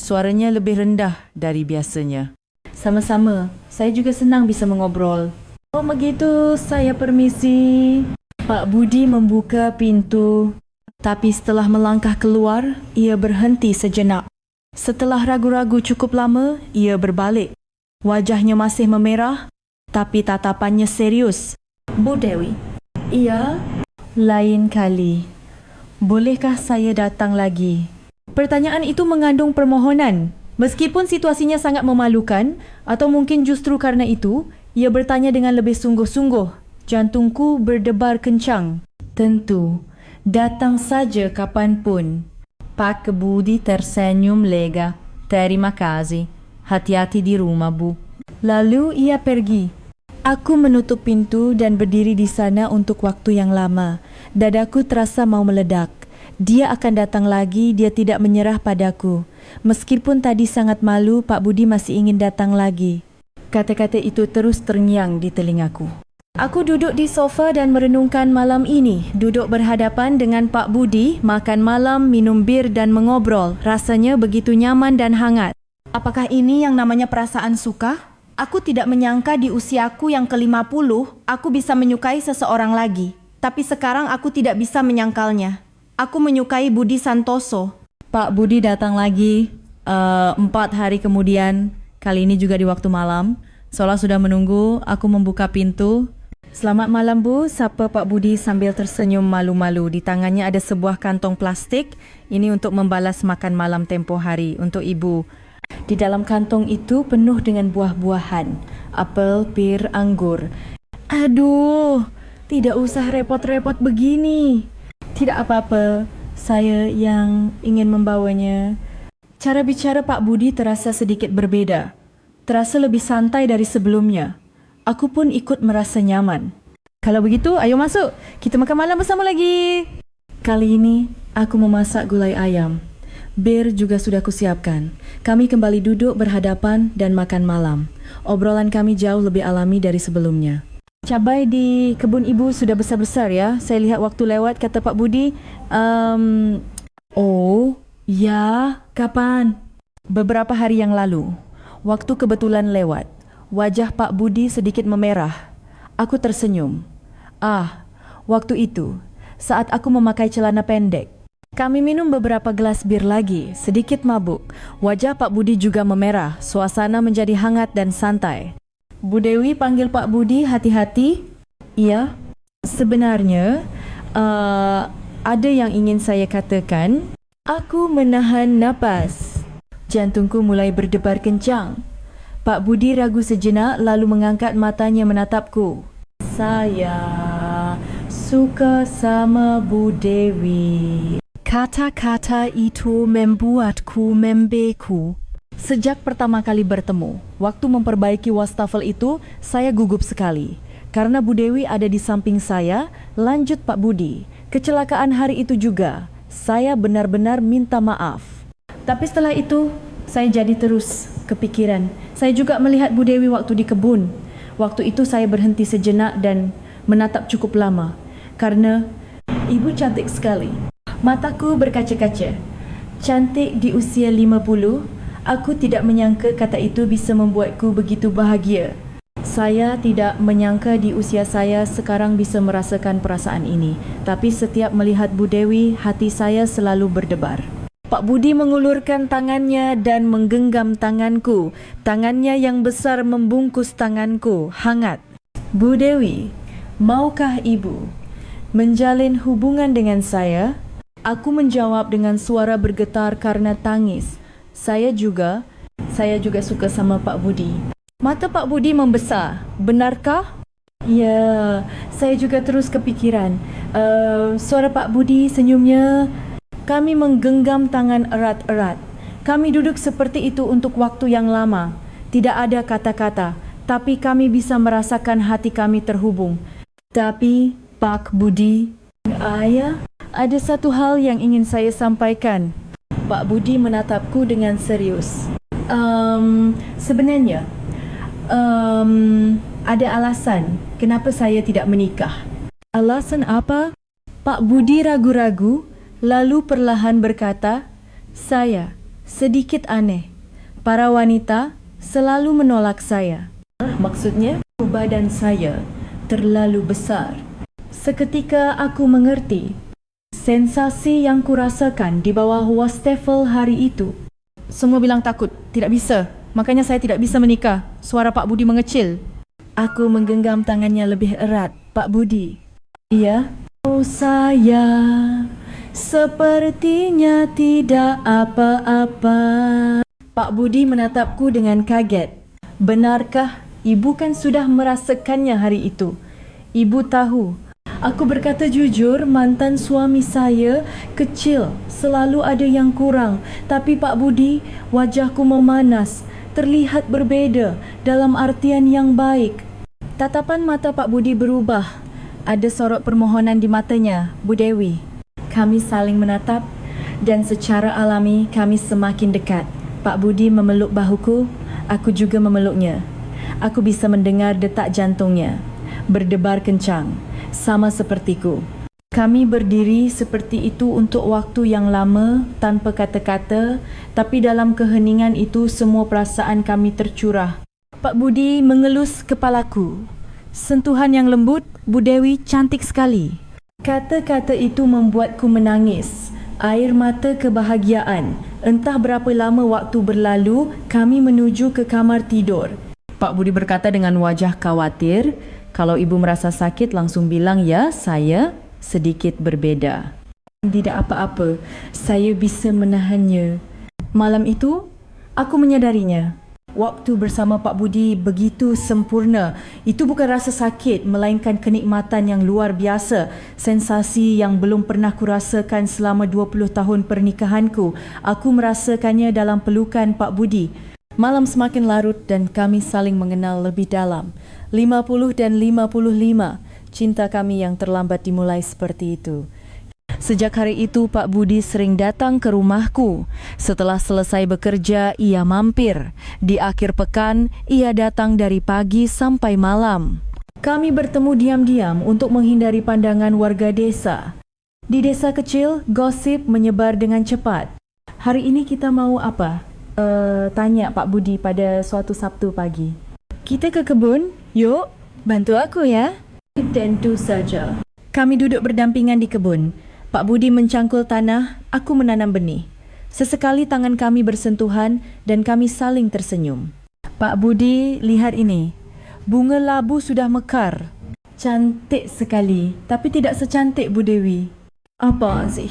Suaranya lebih rendah dari biasanya. Sama-sama, saya juga senang bisa mengobrol. Oh begitu, saya permisi. Pak Budi membuka pintu. Tapi setelah melangkah keluar, ia berhenti sejenak. Setelah ragu-ragu cukup lama, ia berbalik. Wajahnya masih memerah, tapi tatapannya serius. Bu Dewi. Iya? Lain kali. Bolehkah saya datang lagi? Pertanyaan itu mengandung permohonan. Meskipun situasinya sangat memalukan, atau mungkin justru karena itu, ia bertanya dengan lebih sungguh-sungguh. Jantungku berdebar kencang. Tentu. Datang saja kapanpun. Pak Budi tersenyum lega. Terima kasih. Hati-hati di rumah, Bu. Lalu ia pergi. Aku menutup pintu dan berdiri di sana untuk waktu yang lama. Dadaku terasa mau meledak. Dia akan datang lagi, dia tidak menyerah padaku. Meskipun tadi sangat malu, Pak Budi masih ingin datang lagi. Kata-kata itu terus terngiang di telingaku. Aku duduk di sofa dan merenungkan malam ini. Duduk berhadapan dengan Pak Budi, makan malam, minum bir dan mengobrol. Rasanya begitu nyaman dan hangat. Apakah ini yang namanya perasaan suka? Aku tidak menyangka di usiaku yang ke-50, aku bisa menyukai seseorang lagi. Tapi sekarang aku tidak bisa menyangkalnya. Aku menyukai Budi Santoso. Pak Budi datang lagi 4 hari kemudian, kali ini juga di waktu malam. Seolah sudah menunggu, aku membuka pintu. Selamat malam Bu, sapa Pak Budi sambil tersenyum malu-malu. Di tangannya ada sebuah kantong plastik. Ini untuk membalas makan malam tempoh hari untuk Ibu. Di dalam kantong itu penuh dengan buah-buahan, apel, pir, anggur. Aduh, tidak usah repot-repot begini. Tidak apa-apa, saya yang ingin membawanya. Cara bicara Pak Budi terasa sedikit berbeda. Terasa lebih santai dari sebelumnya. Aku pun ikut merasa nyaman. Kalau begitu, ayo masuk. Kita makan malam bersama lagi. Kali ini, aku memasak gulai ayam. Bir juga sudah kusiapkan. Kami kembali duduk berhadapan dan makan malam. Obrolan kami jauh lebih alami dari sebelumnya. Cabai di kebun ibu sudah besar-besar ya. Saya lihat waktu lewat, kata Pak Budi. Oh, ya, kapan? Beberapa hari yang lalu. Waktu kebetulan lewat. Wajah Pak Budi sedikit memerah. Aku tersenyum. Waktu itu, saat aku memakai celana pendek. Kami minum beberapa gelas bir lagi, sedikit mabuk. Wajah Pak Budi juga memerah, suasana menjadi hangat dan santai. Bu Dewi panggil Pak Budi hati-hati. Iya, sebenarnya ada yang ingin saya katakan. Aku menahan napas. Jantungku mulai berdebar kencang. Pak Budi ragu sejenak lalu mengangkat matanya menatapku. Saya suka sama Bu Dewi. Kata-kata itu membuatku membeku. Sejak pertama kali bertemu, waktu memperbaiki wastafel itu, saya gugup sekali. Karena Bu Dewi ada di samping saya, lanjut Pak Budi. Kecelakaan hari itu juga, saya benar-benar minta maaf. Tapi setelah itu, saya jadi terus kepikiran. Saya juga melihat Bu Dewi waktu di kebun. Waktu itu saya berhenti sejenak dan menatap cukup lama. Karena ibu cantik sekali. Mataku berkaca-kaca. Cantik di usia 50, aku tidak menyangka kata itu bisa membuatku begitu bahagia. Saya tidak menyangka di usia saya sekarang bisa merasakan perasaan ini. Tapi setiap melihat Bu Dewi, hati saya selalu berdebar. Pak Budi mengulurkan tangannya dan menggenggam tanganku. Tangannya yang besar membungkus tanganku, hangat. Bu Dewi, maukah ibu menjalin hubungan dengan saya? Aku menjawab dengan suara bergetar karena tangis. Saya juga suka sama Pak Budi. Mata Pak Budi membesar. Benarkah? Ya, saya juga terus kepikiran. Suara Pak Budi, senyumnya. Kami menggenggam tangan erat-erat. Kami duduk seperti itu untuk waktu yang lama. Tidak ada kata-kata, tapi kami bisa merasakan hati kami terhubung. Tapi, Pak Budi, Ayah, ada satu hal yang ingin saya sampaikan. Pak Budi menatapku dengan serius. Sebenarnya, ada alasan kenapa saya tidak menikah. Alasan apa? Pak Budi ragu-ragu, lalu perlahan berkata, saya sedikit aneh. Para wanita selalu menolak saya. Maksudnya, badan saya terlalu besar. Seketika aku mengerti. Sensasi yang kurasakan di bawah wastafel hari itu. Semua bilang takut, tidak bisa. Makanya saya tidak bisa menikah. Suara Pak Budi mengecil. Aku menggenggam tangannya lebih erat. Pak Budi. Iya? Oh saya, sepertinya tidak apa-apa. Pak Budi menatapku dengan kaget. Benarkah ibu kan sudah merasakannya hari itu? Ibu tahu. Aku berkata jujur, mantan suami saya kecil, selalu ada yang kurang. Tapi Pak Budi, wajahku memanas, terlihat berbeda dalam artian yang baik. Tatapan mata Pak Budi berubah. Ada sorot permohonan di matanya, Bu Dewi. Kami saling menatap dan secara alami kami semakin dekat. Pak Budi memeluk bahuku, aku juga memeluknya. Aku bisa mendengar detak jantungnya berdebar kencang. Sama sepertiku. Kami berdiri seperti itu untuk waktu yang lama tanpa kata-kata, tapi dalam keheningan itu semua perasaan kami tercurah. Pak Budi mengelus kepalaku. Sentuhan yang lembut, Bu Dewi cantik sekali. Kata-kata itu membuatku menangis. Air mata kebahagiaan. Entah berapa lama waktu berlalu, kami menuju ke kamar tidur. Pak Budi berkata dengan wajah khawatir. Kalau ibu merasa sakit, langsung bilang ya, saya sedikit berbeda. Tidak apa-apa, saya bisa menahannya. Malam itu, aku menyadarinya. Waktu bersama Pak Budi begitu sempurna. Itu bukan rasa sakit, melainkan kenikmatan yang luar biasa. Sensasi yang belum pernah kurasakan selama 20 tahun pernikahanku. Aku merasakannya dalam pelukan Pak Budi. Malam semakin larut dan kami saling mengenal lebih dalam. 50 dan 55. Cinta kami yang terlambat dimulai seperti itu. Sejak hari itu, Pak Budi sering datang ke rumahku. Setelah selesai bekerja, ia mampir. Di akhir pekan, ia datang dari pagi sampai malam. Kami bertemu diam-diam untuk menghindari pandangan warga desa. Di desa kecil, gosip menyebar dengan cepat. Hari ini kita mau apa? Tanya Pak Budi pada suatu Sabtu pagi. Kita ke kebun? Yuk, bantu aku ya. Tentu saja. Kami duduk berdampingan di kebun. Pak Budi mencangkul tanah, aku menanam benih. Sesekali tangan kami bersentuhan dan kami saling tersenyum. Pak Budi, lihat ini. Bunga labu sudah mekar. Cantik sekali, tapi tidak secantik Bu Dewi. Apa sih?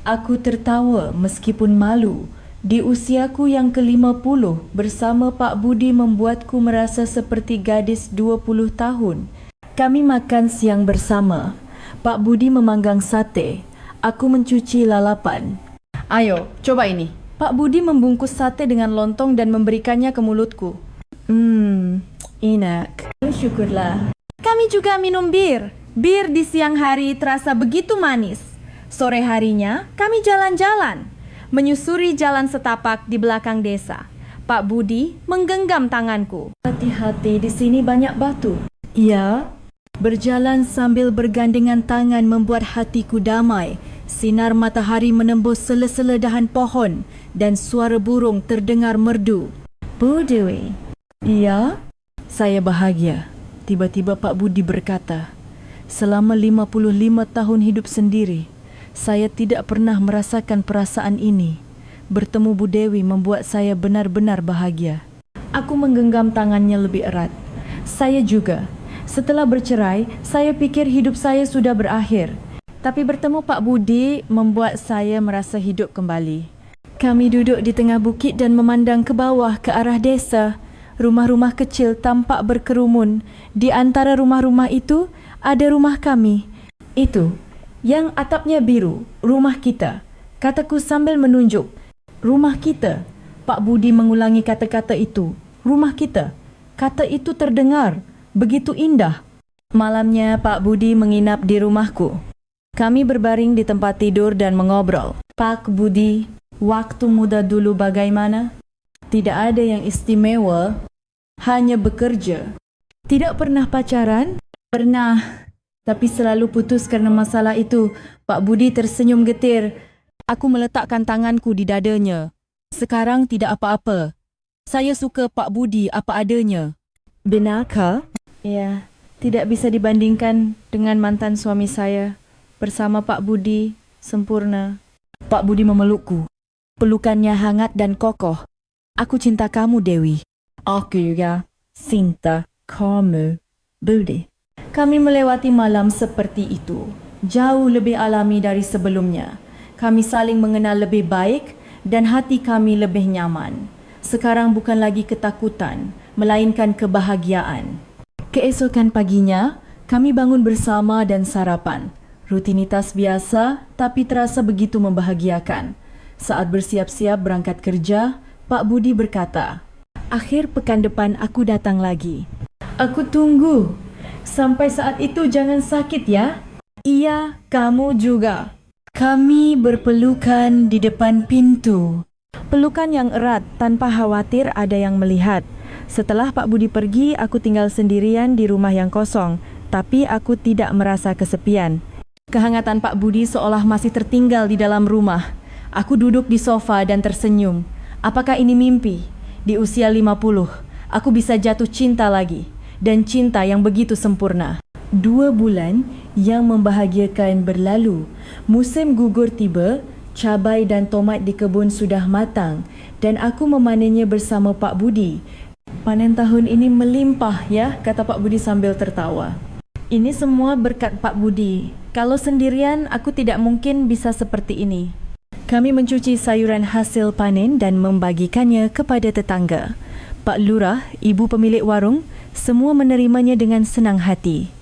Aku tertawa meskipun malu. Di usiaku yang ke-50, bersama Pak Budi membuatku merasa seperti gadis 20 tahun. Kami makan siang bersama. Pak Budi memanggang sate. Aku mencuci lalapan. Ayo, coba ini. Pak Budi membungkus sate dengan lontong dan memberikannya ke mulutku. Enak. Syukurlah. Kami juga minum bir. Bir di siang hari terasa begitu manis. Sore harinya, kami jalan-jalan. Menyusuri jalan setapak di belakang desa. Pak Budi menggenggam tanganku. Hati-hati, di sini banyak batu. Iya. Berjalan sambil bergandengan tangan membuat hatiku damai. Sinar matahari menembus sela-sela dahan pohon dan suara burung terdengar merdu. Bu Dewi. Iya? Saya bahagia. Tiba-tiba Pak Budi berkata, selama 55 tahun hidup sendiri, saya tidak pernah merasakan perasaan ini. Bertemu Bu Dewi membuat saya benar-benar bahagia. Aku menggenggam tangannya lebih erat. Saya juga. Setelah bercerai, saya pikir hidup saya sudah berakhir. Tapi bertemu Pak Budi membuat saya merasa hidup kembali. Kami duduk di tengah bukit dan memandang ke bawah ke arah desa. Rumah-rumah kecil tampak berkerumun. Di antara rumah-rumah itu, ada rumah kami. Itu, yang atapnya biru, rumah kita. Kataku sambil menunjuk. Rumah kita. Pak Budi mengulangi kata-kata itu. Rumah kita. Kata itu terdengar begitu indah. Malamnya Pak Budi menginap di rumahku. Kami berbaring di tempat tidur dan mengobrol. Pak Budi, waktu muda dulu bagaimana? Tidak ada yang istimewa, hanya bekerja. Tidak pernah pacaran? Pernah, tapi selalu putus karena masalah itu. Pak Budi tersenyum getir. Aku meletakkan tanganku di dadanya. Sekarang tidak apa-apa. Saya suka Pak Budi apa adanya. Benarkah? Ya, tidak bisa dibandingkan dengan mantan suami saya. Bersama Pak Budi, sempurna. Pak Budi memelukku. Pelukannya hangat dan kokoh. Aku cinta kamu, Dewi. Aku juga cinta kamu, Budi. Kami melewati malam seperti itu. Jauh lebih alami dari sebelumnya. Kami saling mengenal lebih baik dan hati kami lebih nyaman. Sekarang bukan lagi ketakutan, melainkan kebahagiaan. Keesokan paginya, kami bangun bersama dan sarapan. Rutinitas biasa, tapi terasa begitu membahagiakan. Saat bersiap-siap berangkat kerja, Pak Budi berkata, akhir pekan depan aku datang lagi. Aku tunggu. Sampai saat itu jangan sakit ya. Iya, kamu juga. Kami berpelukan di depan pintu. Pelukan yang erat tanpa khawatir ada yang melihat. Setelah Pak Budi pergi, aku tinggal sendirian di rumah yang kosong. Tapi aku tidak merasa kesepian. Kehangatan Pak Budi seolah masih tertinggal di dalam rumah. Aku duduk di sofa dan tersenyum. Apakah ini mimpi? Di usia 50, aku bisa jatuh cinta lagi. Dan cinta yang begitu sempurna. 2 bulan yang membahagiakan berlalu. Musim gugur tiba. Cabai dan tomat di kebun sudah matang dan aku memanennya bersama Pak Budi. Panen tahun ini melimpah ya, kata Pak Budi sambil tertawa. Ini semua berkat Pak Budi. Kalau sendirian, aku tidak mungkin bisa seperti ini. Kami mencuci sayuran hasil panen dan membagikannya kepada tetangga. Pak Lurah, ibu pemilik warung, semua menerimanya dengan senang hati.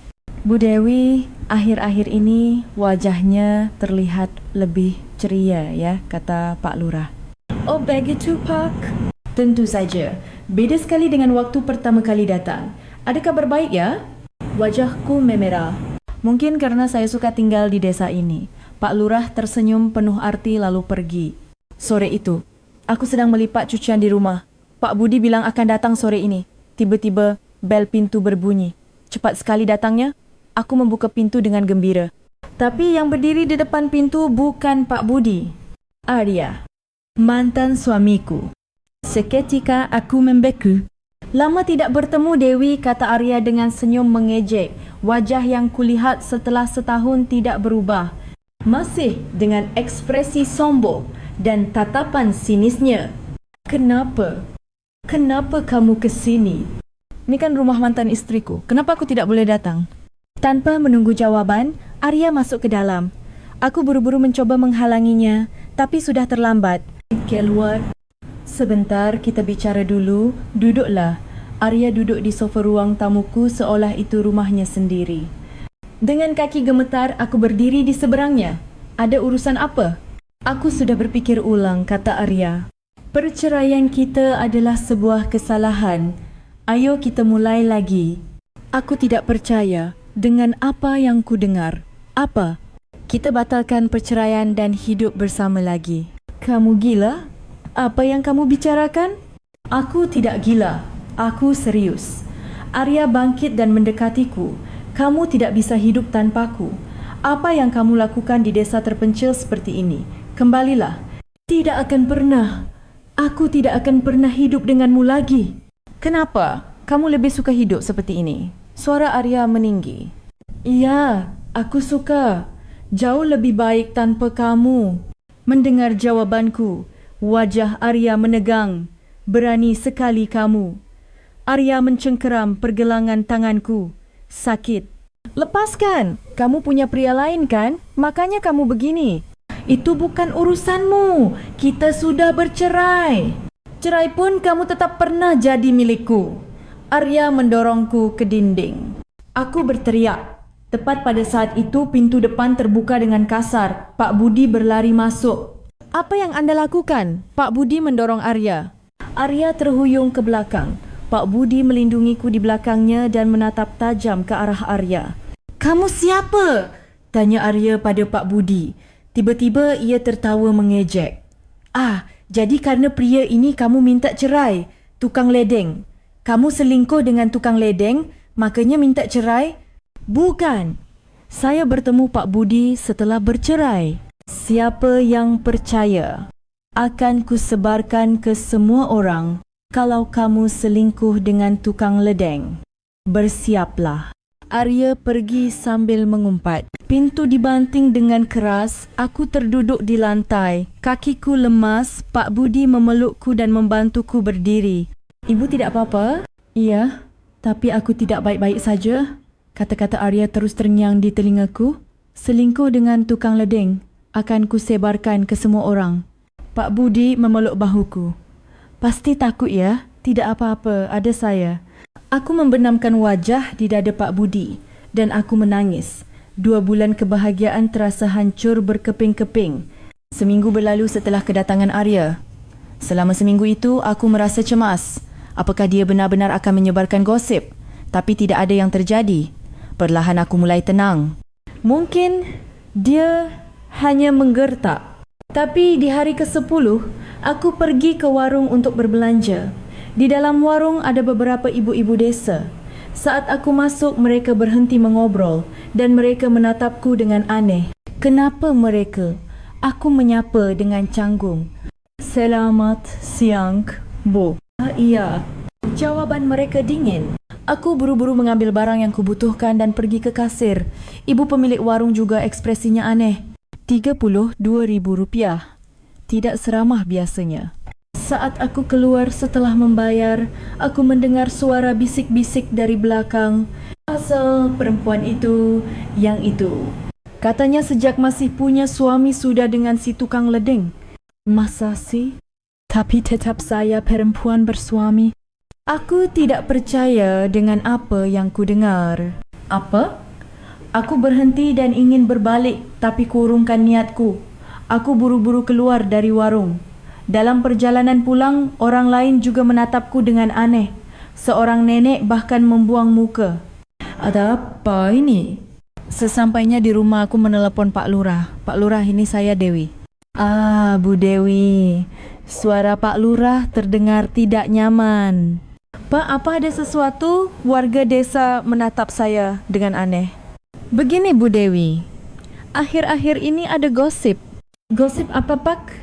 Bu Dewi, akhir-akhir ini wajahnya terlihat lebih ceria ya, kata Pak Lurah. Oh begitu Pak? Tentu saja. Beda sekali dengan waktu pertama kali datang. Ada kabar baik ya? Wajahku memerah. Mungkin karena saya suka tinggal di desa ini. Pak Lurah tersenyum penuh arti lalu pergi. Sore itu, aku sedang melipat cucian di rumah. Pak Budi bilang akan datang sore ini. Tiba-tiba, bel pintu berbunyi. Cepat sekali datangnya, aku membuka pintu dengan gembira. Tapi yang berdiri di depan pintu bukan Pak Budi. Arya, mantan suamiku. Seketika aku membeku. Lama tidak bertemu Dewi, kata Arya dengan senyum mengejek. Wajah yang kulihat setelah setahun tidak berubah. Masih dengan ekspresi sombong dan tatapan sinisnya. Kenapa? Kenapa kamu ke sini? Ini kan rumah mantan istriku. Kenapa aku tidak boleh datang? Tanpa menunggu jawaban, Arya masuk ke dalam. Aku buru-buru mencoba menghalanginya, tapi sudah terlambat. Keluar. Sebentar, kita bicara dulu. Duduklah. Arya duduk di sofa ruang tamuku seolah itu rumahnya sendiri. Dengan kaki gemetar, aku berdiri di seberangnya. Ada urusan apa? Aku sudah berfikir ulang, kata Arya. Perceraian kita adalah sebuah kesalahan. Ayo kita mulai lagi. Aku tidak percaya dengan apa yang ku dengar. Apa? Kita batalkan perceraian dan hidup bersama lagi. Kamu gila? Apa yang kamu bicarakan? Aku tidak gila. Aku serius. Arya bangkit dan mendekatiku. Kamu tidak bisa hidup tanpaku. Apa yang kamu lakukan di desa terpencil seperti ini? Kembalilah. Tidak akan pernah. Aku tidak akan pernah hidup denganmu lagi. Kenapa? Kamu lebih suka hidup seperti ini? Suara Arya meninggi. Iya, aku suka. Jauh lebih baik tanpa kamu. Mendengar jawabanku, wajah Arya menegang. Berani sekali kamu. Arya mencengkeram pergelangan tanganku. Sakit. Lepaskan. Kamu punya pria lain kan? Makanya kamu begini. Itu bukan urusanmu. Kita sudah bercerai. Cerai pun kamu tetap pernah jadi milikku. Arya mendorongku ke dinding. Aku berteriak. Tepat pada saat itu pintu depan terbuka dengan kasar. Pak Budi berlari masuk. Apa yang Anda lakukan? Pak Budi mendorong Arya. Arya terhuyung ke belakang. Pak Budi melindungiku di belakangnya dan menatap tajam ke arah Arya. Kamu siapa? Tanya Arya pada Pak Budi. Tiba-tiba ia tertawa mengejek. Jadi karena pria ini kamu minta cerai? Tukang ledeng. Kamu selingkuh dengan tukang ledeng, makanya minta cerai? Bukan. Saya bertemu Pak Budi setelah bercerai. Siapa yang percaya? Akan kusebarkan ke semua orang kalau kamu selingkuh dengan tukang ledeng. Bersiaplah. Arya pergi sambil mengumpat. Pintu dibanting dengan keras. Aku terduduk di lantai. Kakiku lemas. Pak Budi memelukku dan membantuku berdiri. Ibu tidak apa-apa? Iya, tapi aku tidak baik-baik saja. Kata-kata Arya terus terngiang di telingaku. Selingkuh dengan tukang ledeng akan kusebarkan ke semua orang. Pak Budi memeluk bahuku. Pasti takut ya? Tidak apa-apa, ada saya. Aku membenamkan wajah di dada Pak Budi dan aku menangis. 2 bulan kebahagiaan terasa hancur berkeping-keping. Seminggu berlalu setelah kedatangan Arya. Selama seminggu itu, aku merasa cemas. Apakah dia benar-benar akan menyebarkan gosip? Tapi tidak ada yang terjadi. Perlahan aku mulai tenang. Mungkin dia hanya menggertak. Tapi di hari ke-10, aku pergi ke warung untuk berbelanja. Di dalam warung ada beberapa ibu-ibu desa. Saat aku masuk, mereka berhenti mengobrol dan mereka menatapku dengan aneh. Kenapa mereka? Aku menyapa dengan canggung. Selamat siang, Bu. Iya. Jawaban mereka dingin. Aku buru-buru mengambil barang yang kubutuhkan dan pergi ke kasir. Ibu pemilik warung juga ekspresinya aneh. Rp32,000. Tidak seramah biasanya. Saat aku keluar setelah membayar, aku mendengar suara bisik-bisik dari belakang. Asal perempuan itu yang itu. Katanya sejak masih punya suami sudah dengan si tukang ledeng. Masa sih? Tapi tetap saya perempuan bersuami. Aku tidak percaya dengan apa yang ku dengar. Apa? Aku berhenti dan ingin berbalik, tapi kurungkan niatku. Aku buru-buru keluar dari warung. Dalam perjalanan pulang, orang lain juga menatapku dengan aneh. Seorang nenek bahkan membuang muka. Ada apa ini? Sesampainya di rumah aku menelepon Pak Lurah. Pak Lurah, ini saya Dewi. Ah, Bu Dewi. Suara Pak Lurah terdengar tidak nyaman. Pak, apa ada sesuatu? Warga desa menatap saya dengan aneh. Begini Bu Dewi, akhir-akhir ini ada gosip. Gosip apa Pak?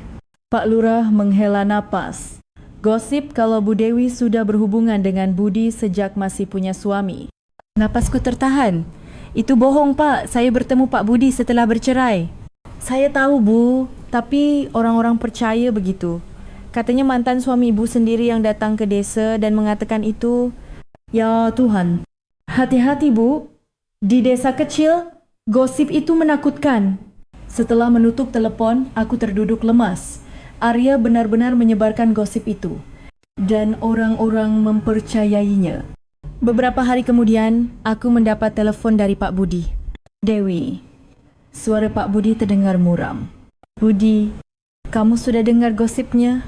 Pak Lurah menghela napas. Gosip kalau Bu Dewi sudah berhubungan dengan Budi sejak masih punya suami. Napasku tertahan. Itu bohong Pak, saya bertemu Pak Budi setelah bercerai. Saya tahu Bu, tapi orang-orang percaya begitu. Katanya mantan suami ibu sendiri yang datang ke desa dan mengatakan itu. Ya Tuhan, hati-hati Bu. Di desa kecil, gosip itu menakutkan. Setelah menutup telepon, aku terduduk lemas. Arya benar-benar menyebarkan gosip itu. Dan orang-orang mempercayainya. Beberapa hari kemudian, aku mendapat telepon dari Pak Budi. Dewi, suara Pak Budi terdengar muram. Budi, kamu sudah dengar gosipnya?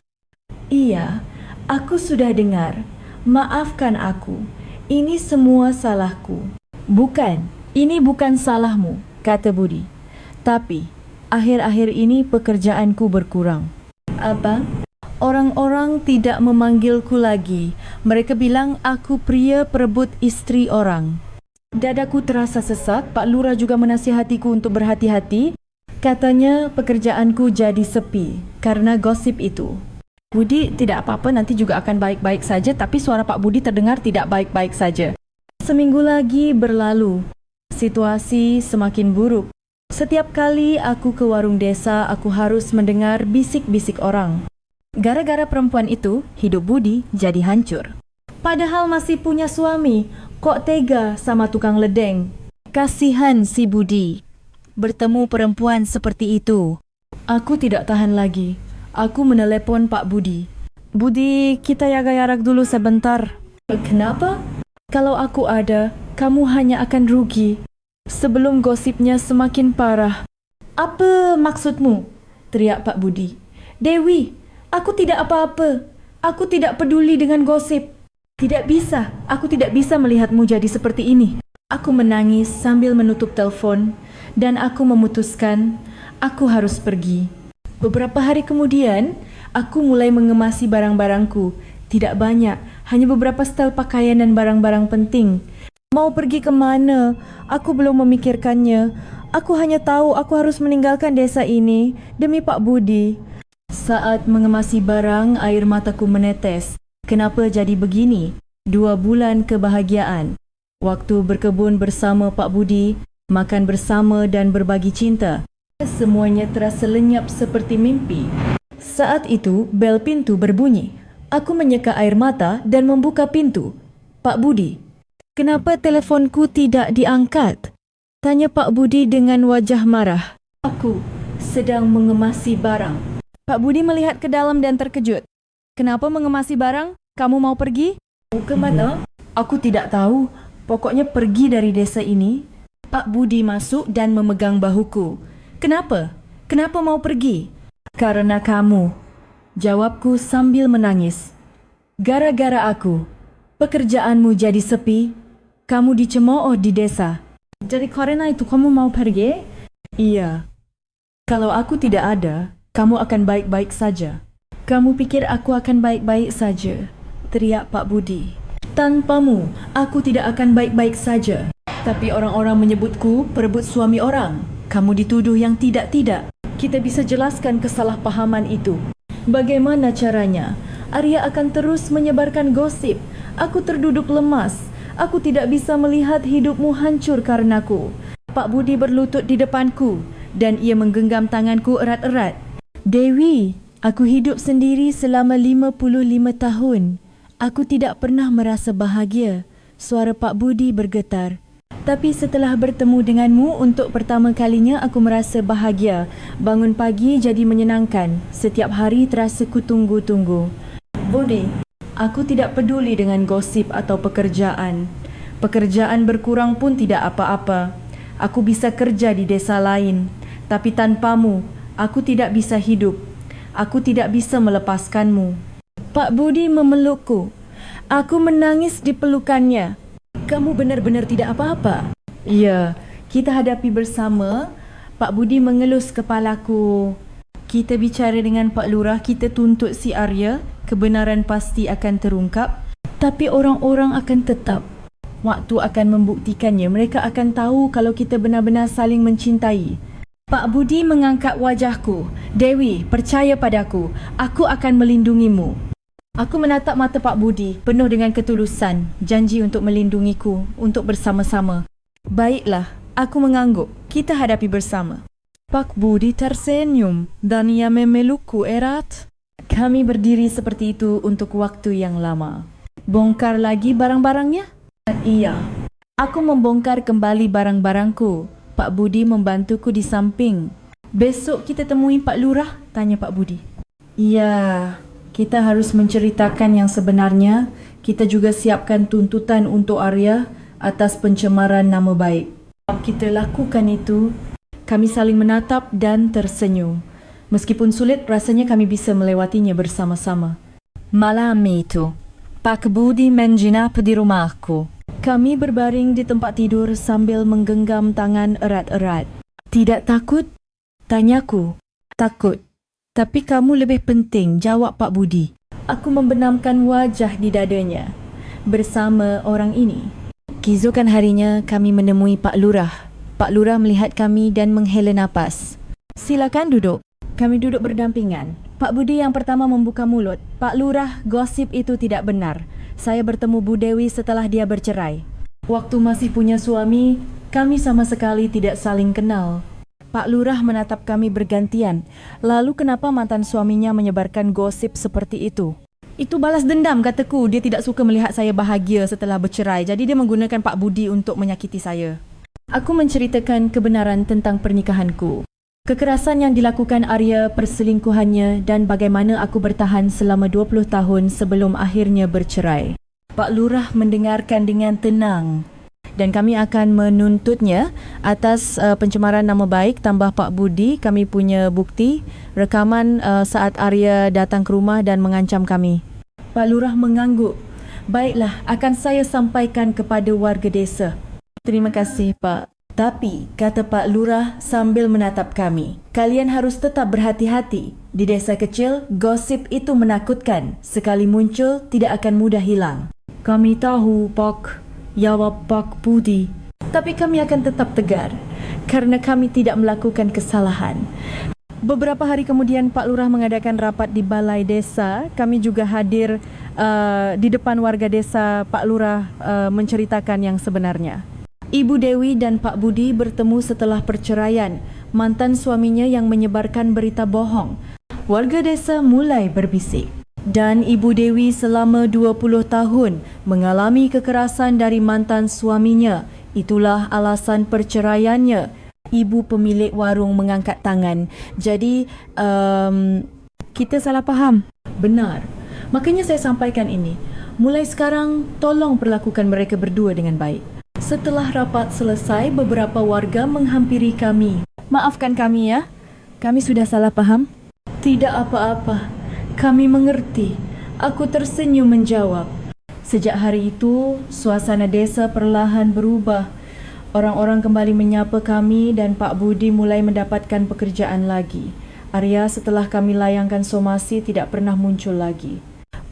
Iya, aku sudah dengar. Maafkan aku. Ini semua salahku. Bukan, ini bukan salahmu, kata Budi. Tapi, akhir-akhir ini pekerjaanku berkurang. Apa? Orang-orang tidak memanggilku lagi. Mereka bilang aku pria perebut istri orang. Dadaku terasa sesak. Pak Lurah juga menasihatiku untuk berhati-hati. Katanya pekerjaanku jadi sepi karena gosip itu. Budi, tidak apa-apa, nanti juga akan baik-baik saja. Tapi suara Pak Budi terdengar tidak baik-baik saja. Seminggu lagi berlalu. Situasi semakin buruk. Setiap kali aku ke warung desa, aku harus mendengar bisik-bisik orang. Gara-gara perempuan itu, hidup Budi jadi hancur. Padahal masih punya suami, kok tega sama tukang ledeng. Kasihan si Budi bertemu perempuan seperti itu. Aku tidak tahan lagi. Aku menelepon Pak Budi. Budi, kita yarak-yarak dulu sebentar. Kenapa? Kalau aku ada, kamu hanya akan rugi. Sebelum gosipnya semakin parah. Apa maksudmu? Teriak Pak Budi. Dewi, aku tidak apa-apa. Aku tidak peduli dengan gosip. Tidak bisa, aku tidak bisa melihatmu jadi seperti ini. Aku menangis sambil menutup telepon dan aku memutuskan aku harus pergi. Beberapa hari kemudian, aku mulai mengemasi barang-barangku. Tidak banyak, hanya beberapa setel pakaian dan barang-barang penting. Mau pergi ke mana? Aku belum memikirkannya. Aku hanya tahu aku harus meninggalkan desa ini demi Pak Budi. Saat mengemasi barang, air mataku menetes. Kenapa jadi begini? 2 bulan kebahagiaan. Waktu berkebun bersama Pak Budi, makan bersama dan berbagi cinta. Semuanya terasa lenyap seperti mimpi. Saat itu, bel pintu berbunyi. Aku menyeka air mata dan membuka pintu. Pak Budi. Kenapa telefonku tidak diangkat? Tanya Pak Budi dengan wajah marah. Aku sedang mengemasi barang. Pak Budi melihat ke dalam dan terkejut. Kenapa mengemasi barang? Kamu mau pergi? Ke mana? Aku tidak tahu. Pokoknya pergi dari desa ini. Pak Budi masuk dan memegang bahuku. Kenapa? Kenapa mau pergi? Karena kamu. Jawabku sambil menangis. Gara-gara aku. Pekerjaanmu jadi sepi. Kamu dicemooh di desa. Jadi karena itu kamu mau pergi? Iya. Kalau aku tidak ada, kamu akan baik-baik saja. Kamu pikir aku akan baik-baik saja? Teriak Pak Budi. Tanpamu, aku tidak akan baik-baik saja. Tapi orang-orang menyebutku perebut suami orang. Kamu dituduh yang tidak-tidak. Kita bisa jelaskan kesalahpahaman itu. Bagaimana caranya? Arya akan terus menyebarkan gosip. Aku terduduk lemas. Aku tidak bisa melihat hidupmu hancur karenaku. Pak Budi berlutut di depanku. dan ia menggenggam tanganku erat-erat. Dewi, aku hidup sendiri selama 55 tahun. Aku tidak pernah merasa bahagia. Suara Pak Budi bergetar. Tapi setelah bertemu denganmu untuk pertama kalinya, aku merasa bahagia. Bangun pagi jadi menyenangkan. Setiap hari terasa ku tunggu-tunggu. Budi, aku tidak peduli dengan gosip atau pekerjaan. Pekerjaan berkurang pun tidak apa-apa. Aku bisa kerja di desa lain. Tapi tanpamu, aku tidak bisa hidup. Aku tidak bisa melepaskanmu. Pak Budi memelukku. Aku menangis di pelukannya. Kamu benar-benar tidak apa-apa? Ya, kita hadapi bersama. Pak Budi mengelus kepalaku. Kita bicara dengan Pak Lurah, kita tuntut si Arya. Kebenaran pasti akan terungkap. Tapi orang-orang akan tetap. Waktu akan membuktikannya. Mereka akan tahu kalau kita benar-benar saling mencintai. Pak Budi mengangkat wajahku. Dewi, percaya padaku. Aku akan melindungimu. Aku menatap mata Pak Budi, penuh dengan ketulusan, janji untuk melindungiku, untuk bersama-sama. Baiklah, aku mengangguk. Kita hadapi bersama. Pak Budi tersenyum dan ia memelukku erat. Kami berdiri seperti itu untuk waktu yang lama. Bongkar lagi barang-barangnya? Iya. Aku membongkar kembali barang-barangku. Pak Budi membantuku di samping. Besok kita temui Pak Lurah? Tanya Pak Budi. Iya. Kita harus menceritakan yang sebenarnya. Kita juga siapkan tuntutan untuk Arya atas pencemaran nama baik. Kalau kita lakukan itu, kami saling menatap dan tersenyum. Meskipun sulit, rasanya kami bisa melewatinya bersama-sama. Malam itu, Pak Budi menginap di rumahku. Kami berbaring di tempat tidur sambil menggenggam tangan erat-erat. Tidak takut? Tanyaku. Takut. Tapi kamu lebih penting, jawab Pak Budi. Aku membenamkan wajah di dadanya bersama orang ini. Keesokan harinya kami menemui Pak Lurah. Pak Lurah melihat kami dan menghela napas. Silakan duduk. Kami duduk berdampingan. Pak Budi yang pertama membuka mulut. Pak Lurah, gosip itu tidak benar. Saya bertemu Bu Dewi setelah dia bercerai. Waktu masih punya suami, kami sama sekali tidak saling kenal. Pak Lurah menatap kami bergantian. Lalu kenapa mantan suaminya menyebarkan gosip seperti itu? Itu balas dendam, kataku. Dia tidak suka melihat saya bahagia setelah bercerai. Jadi dia menggunakan Pak Budi untuk menyakiti saya. Aku menceritakan kebenaran tentang pernikahanku. Kekerasan yang dilakukan Arya, perselingkuhannya dan bagaimana aku bertahan selama 20 tahun sebelum akhirnya bercerai. Pak Lurah mendengarkan dengan tenang. Dan kami akan menuntutnya atas pencemaran nama baik tambah Pak Budi. Kami punya bukti rekaman saat Arya datang ke rumah dan mengancam kami. Pak Lurah mengangguk. Baiklah, akan saya sampaikan kepada warga desa. Terima kasih, Pak. Tapi, kata Pak Lurah sambil menatap kami, kalian harus tetap berhati-hati. Di desa kecil, gosip itu menakutkan. Sekali muncul, tidak akan mudah hilang. Kami tahu, Pak. Jawab Pak Budi. Tapi kami akan tetap tegar karena kami tidak melakukan kesalahan. Beberapa hari kemudian Pak Lurah mengadakan rapat di balai desa. Kami juga hadir di depan warga desa. Pak Lurah menceritakan yang sebenarnya. Ibu Dewi dan Pak Budi bertemu setelah perceraian. Mantan suaminya yang menyebarkan berita bohong. Warga desa mulai berbisik. Dan Ibu Dewi selama 20 tahun mengalami kekerasan dari mantan suaminya. Itulah alasan perceraiannya. Ibu pemilik warung mengangkat tangan. Jadi, kita salah faham. Benar. Makanya saya sampaikan ini. Mulai sekarang, tolong perlakukan mereka berdua dengan baik. Setelah rapat selesai, beberapa warga menghampiri kami. Maafkan kami ya. Kami sudah salah faham. Tidak apa-apa. Kami mengerti. Aku tersenyum menjawab. Sejak hari itu, suasana desa perlahan berubah. Orang-orang kembali menyapa kami dan Pak Budi mulai mendapatkan pekerjaan lagi. Arya setelah kami layangkan somasi tidak pernah muncul lagi.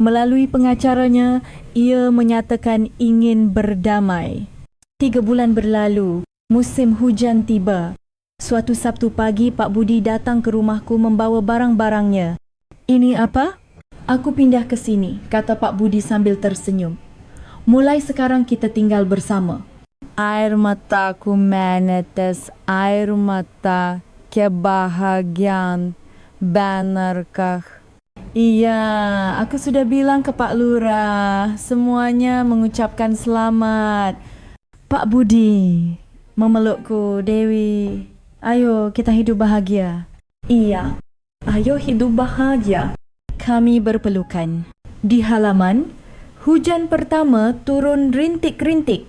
Melalui pengacaranya, ia menyatakan ingin berdamai. 3 bulan berlalu, musim hujan tiba. Suatu Sabtu pagi, Pak Budi datang ke rumahku membawa barang-barangnya. Ini apa? Aku pindah ke sini, kata Pak Budi sambil tersenyum. Mulai sekarang kita tinggal bersama. Air mataku menetes air mata. kebahagiaan. Benarkah? Iya, aku sudah bilang ke Pak Lurah. Semuanya mengucapkan selamat. Pak Budi memelukku, Dewi. Ayo kita hidup bahagia. Iya, ayo hidup bahagia. Kami berpelukan. Di halaman, hujan pertama turun rintik-rintik.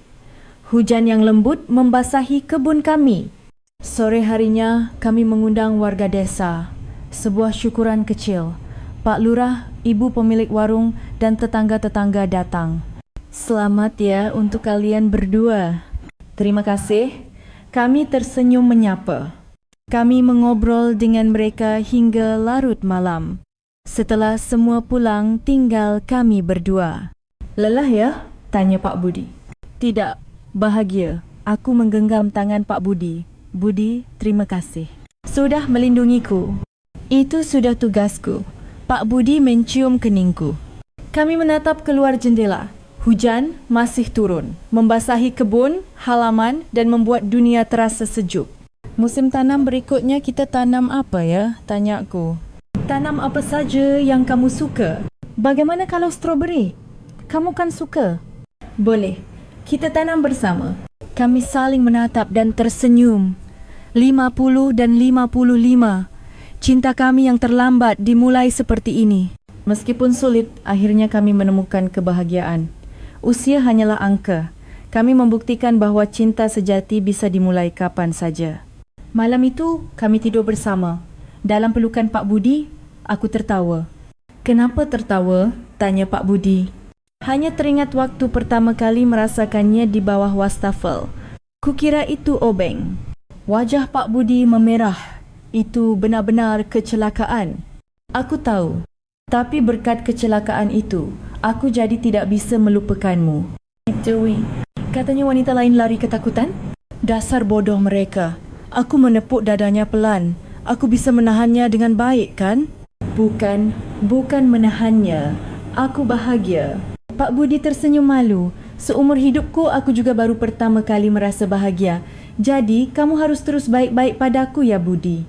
Hujan yang lembut membasahi kebun kami. Sore harinya kami mengundang warga desa. Sebuah syukuran kecil. Pak Lurah, ibu pemilik warung dan tetangga-tetangga datang. Selamat ya untuk kalian berdua. Terima kasih. Kami tersenyum menyapa. Kami mengobrol dengan mereka hingga larut malam. Setelah semua pulang, tinggal kami berdua. Lelah ya? Tanya Pak Budi. Tidak, bahagia. Aku menggenggam tangan Pak Budi. Budi, terima kasih. Sudah melindungiku. Itu sudah tugasku. Pak Budi mencium keningku. Kami menatap keluar jendela. Hujan masih turun, membasahi kebun, halaman dan membuat dunia terasa sejuk. Musim tanam berikutnya kita tanam apa ya? Tanyaku. Tanam apa saja yang kamu suka. Bagaimana kalau stroberi? Kamu kan suka? Boleh, kita tanam bersama. Kami saling menatap dan tersenyum. 50 dan 55. Cinta kami yang terlambat dimulai seperti ini. Meskipun sulit, akhirnya kami menemukan kebahagiaan. Usia hanyalah angka. Kami membuktikan bahawa cinta sejati bisa dimulai kapan saja. Malam itu, kami tidur bersama. Dalam pelukan Pak Budi, aku tertawa. Kenapa tertawa? Tanya Pak Budi. Hanya teringat waktu pertama kali merasakannya di bawah wastafel. Kukira itu obeng. Wajah Pak Budi memerah. Itu benar-benar kecelakaan. Aku tahu. Tapi berkat kecelakaan itu, aku jadi tidak bisa melupakanmu. Dewi, katanya wanita lain lari ketakutan? Dasar bodoh mereka. Aku menepuk dadanya pelan. Aku bisa menahannya dengan baik, kan? Bukan menahannya. Aku bahagia. Pak Budi tersenyum malu. Seumur hidupku, aku juga baru pertama kali merasa bahagia. Jadi, kamu harus terus baik-baik padaku ya, Budi.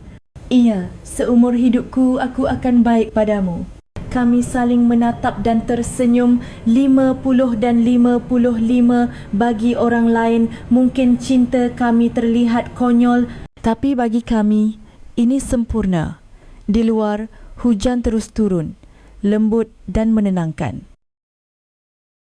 Iya, seumur hidupku aku akan baik padamu. Kami saling menatap dan tersenyum. 50 dan 55. Bagi orang lain, mungkin cinta kami terlihat konyol. Tapi bagi kami, ini sempurna. Di luar, hujan terus turun. Lembut dan menenangkan.